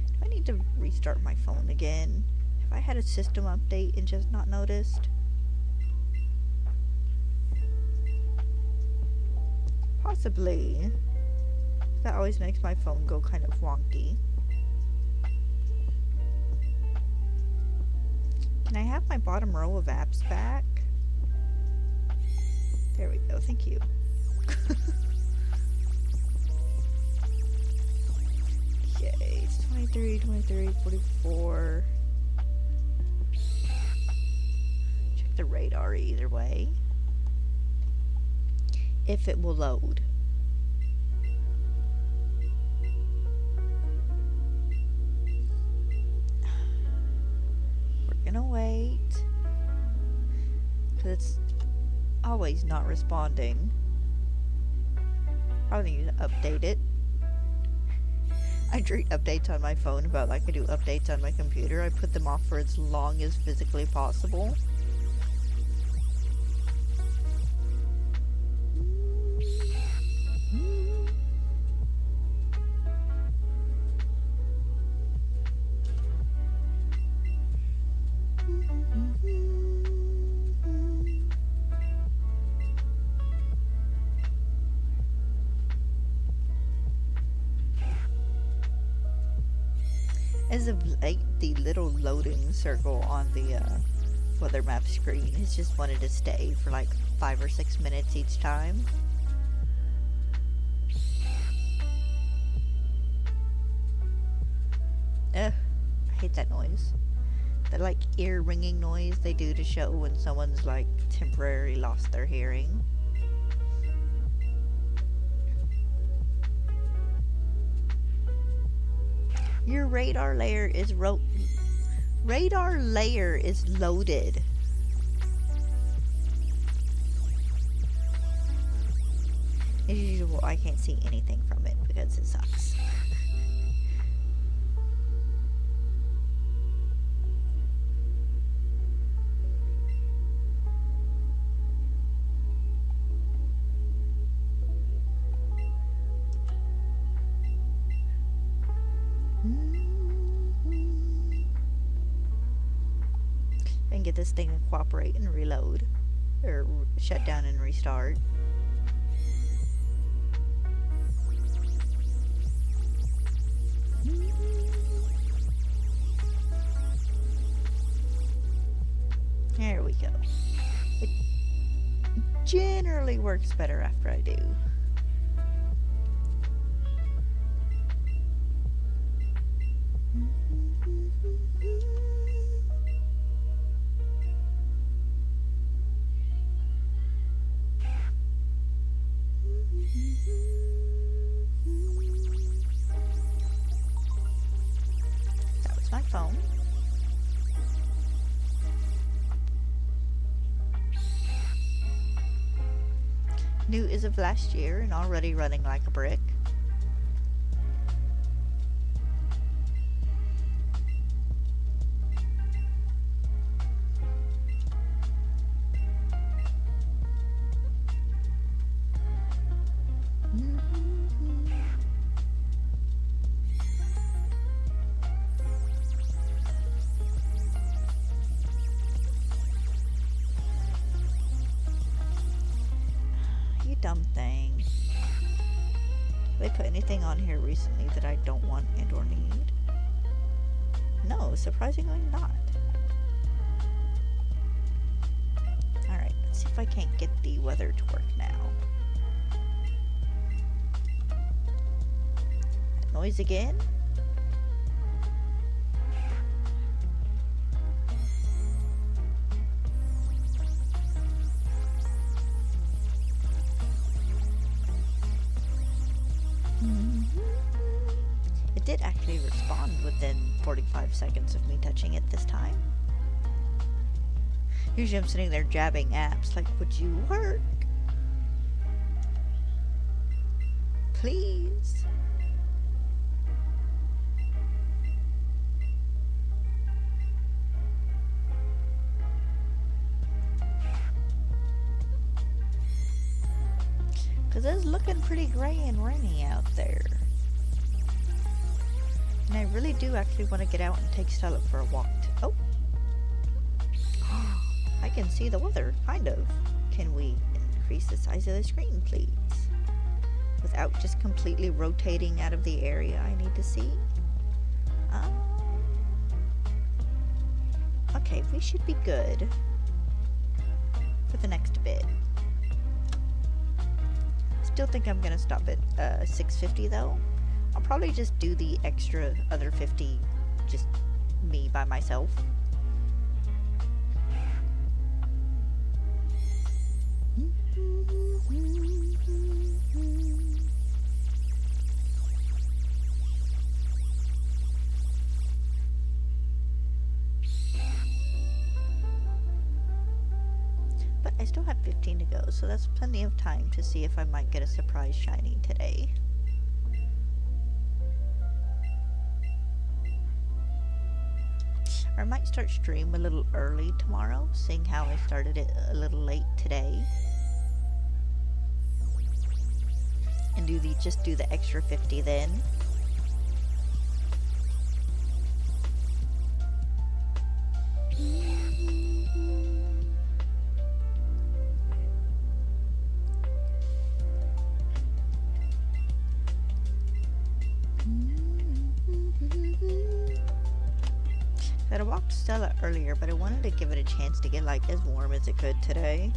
Do I need to restart my phone again? Have I had a system update and just not noticed? Possibly. That always makes my phone go kind of wonky. Can I have my bottom row of apps back? There we go, thank you. Okay, it's 23, 44. Check the radar either way. If it will load. We're gonna wait. Because it's always not responding. Probably need to update it. I treat updates on my phone about like I do updates on my computer. I put them off for as long as physically possible. As of late, the little loading circle on the weather map screen has just wanted to stay for like 5 or 6 minutes each time. Ugh, I hate that noise. That like ear ringing noise they do to show when someone's like temporarily lost their hearing. Your radar layer is loaded. As usual, I can't see anything from it because it sucks. And get this thing to cooperate and reload. Or shut down and restart. There we go. It generally works better after I do. New as of last year and already running like a brick. You dumb thing. They put anything on here recently that I don't want and or need? No, surprisingly not. Alright, let's see if I can't get the weather to work now. That noise again? It did actually respond within 45 seconds of me touching it this time. Usually I'm sitting there jabbing apps like, would you work? Please? Because it's looking pretty gray and rainy out there. And I really do actually want to get out and take Stella for a walk. Oh! I can see the weather, kind of. Can we increase the size of the screen, please? Without just completely rotating out of the area I need to see. Okay, we should be good for the next bit. Still think I'm gonna stop at 650 though. I'll probably just do the extra other 50 just me by myself. But I still have 15 to go, so that's plenty of time to see if I might get a surprise shiny today. Or I might start stream a little early tomorrow, seeing how I started it a little late today. And just do the extra 50 then. I walked Stella earlier, but I wanted to give it a chance to get like as warm as it could today.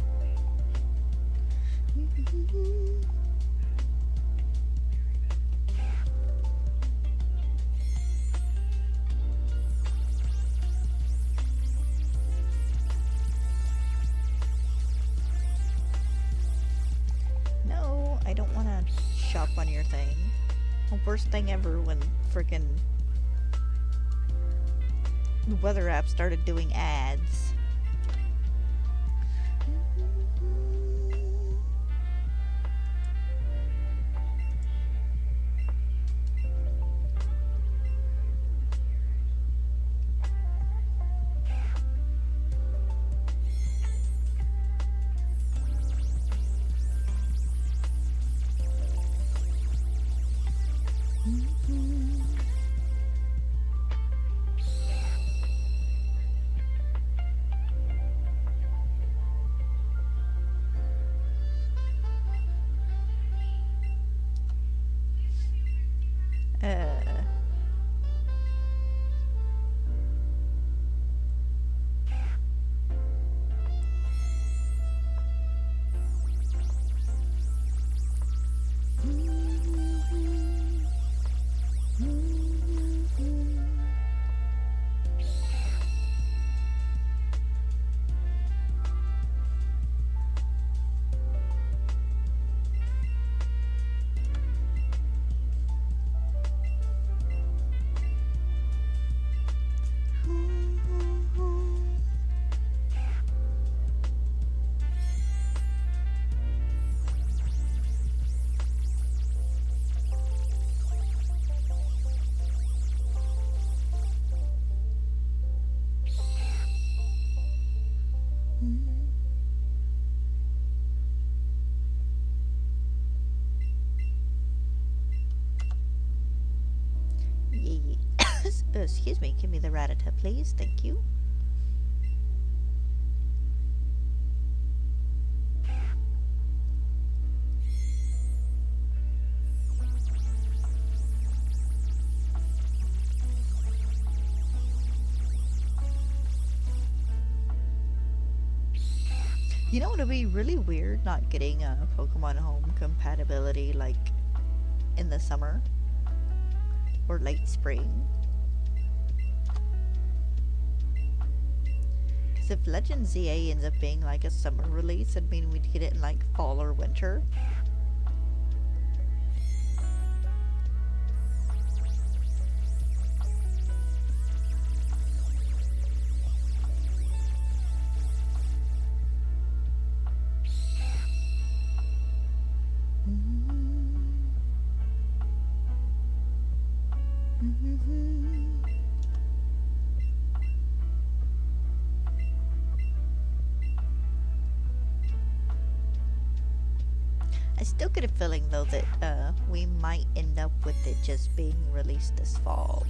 No, I don't want to shop on your thing. The worst thing ever when freaking the weather app started doing ads. excuse me, give me the Rattata, please. Thank you. You know, it'll be really weird not getting a Pokemon Home compatibility like in the summer or late spring. Because if Legend ZA ends up being like a summer release, it'd mean we'd get it in like fall or winter. I still get a feeling though that we might end up with it just being released this fall.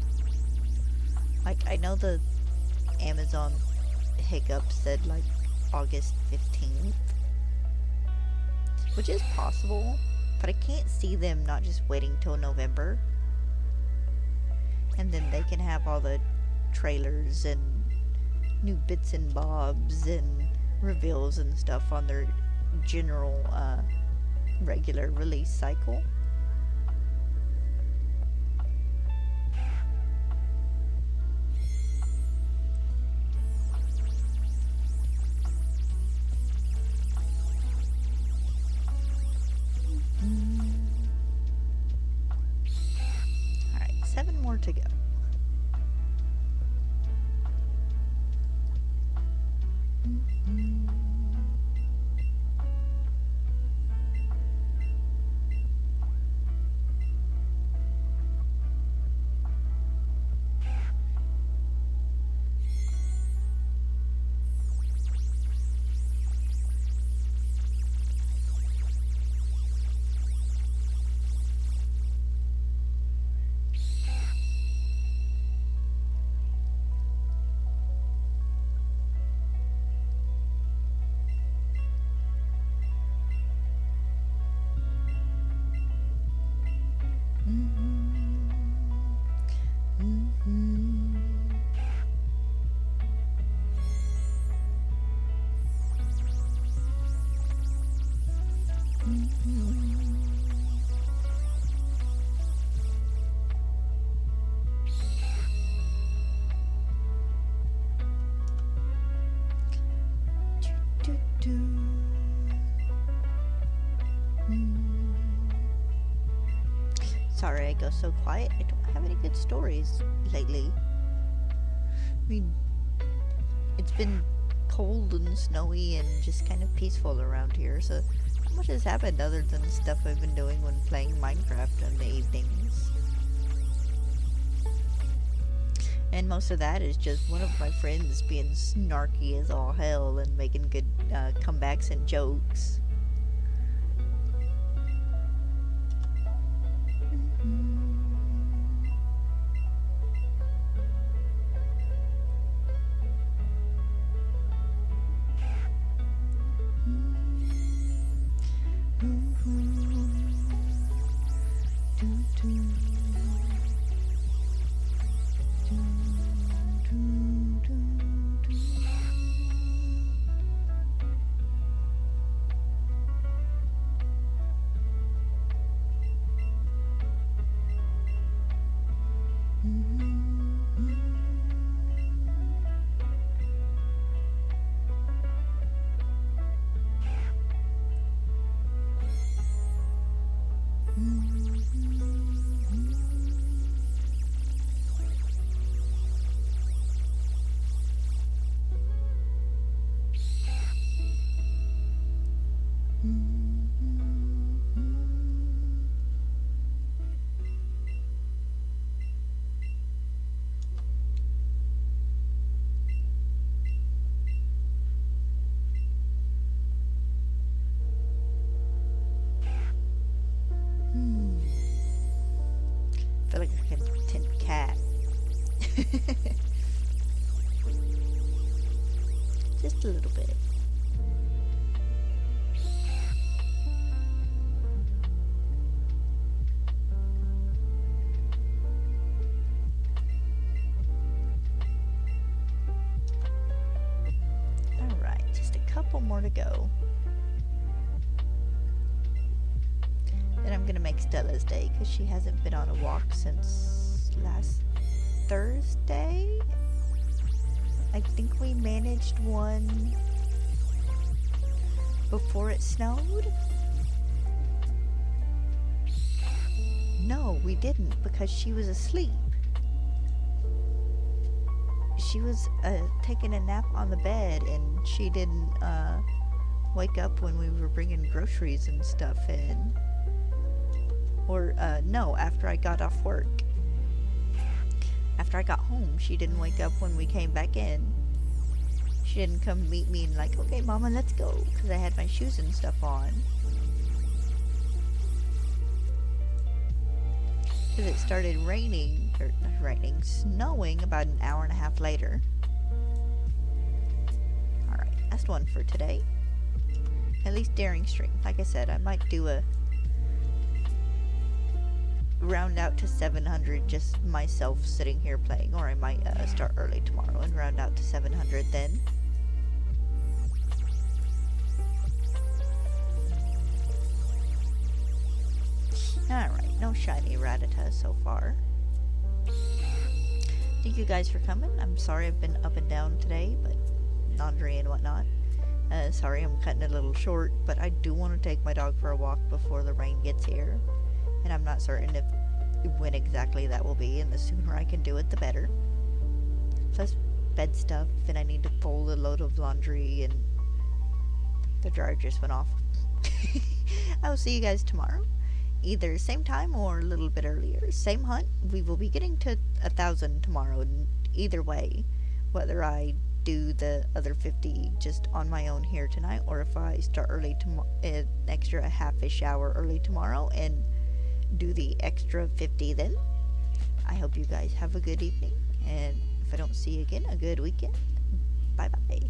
Like I know the Amazon hiccup said like August 15th, which is possible, but I can't see them not just waiting till November. And then they can have all the trailers and new bits and bobs and reveals and stuff on their general regular release cycle. Alright, 7 more to go. Sorry I go so quiet. I don't have any good stories lately. I mean, it's been cold and snowy and just kind of peaceful around here, so not much has happened other than stuff I've been doing when playing Minecraft in the evenings. And most of that is just one of my friends being snarky as all hell and making good comebacks and jokes. I feel like a content cat. Just a little bit. Alright, just a couple more to go. Then I'm gonna make Stella's day because she hasn't been on a walk since last Thursday. I think we managed one before it snowed. No, we didn't because she was asleep. She was taking a nap on the bed and she didn't wake up when we were bringing groceries and stuff in. Or, no, after I got off work. After I got home, she didn't wake up when we came back in. She didn't come meet me and like, okay, Mama, let's go, because I had my shoes and stuff on. Because it started raining, or not raining, snowing about an hour and a half later. Alright, last one for today. At least daring stream. Like I said, I might do a round out to 700 just myself sitting here playing, or I might start early tomorrow and round out to 700 then. Alright, no shiny Rattata so far. Thank you guys for coming. I'm sorry I've been up and down today, but laundry and whatnot. Sorry I'm cutting it a little short, but I do want to take my dog for a walk before the rain gets here. And I'm not certain when exactly that will be, and the sooner I can do it, the better. Plus bed stuff, and I need to fold a load of laundry, and the dryer just went off. I will see you guys tomorrow. Either same time or a little bit earlier. Same hunt. We will be getting to 1,000 tomorrow. Either way, whether I do the other 50 just on my own here tonight, or if I start early tomorrow, an extra half-ish hour early tomorrow, and do the extra 50 then. I hope you guys have a good evening, and if I don't see you again, a good weekend. Bye bye.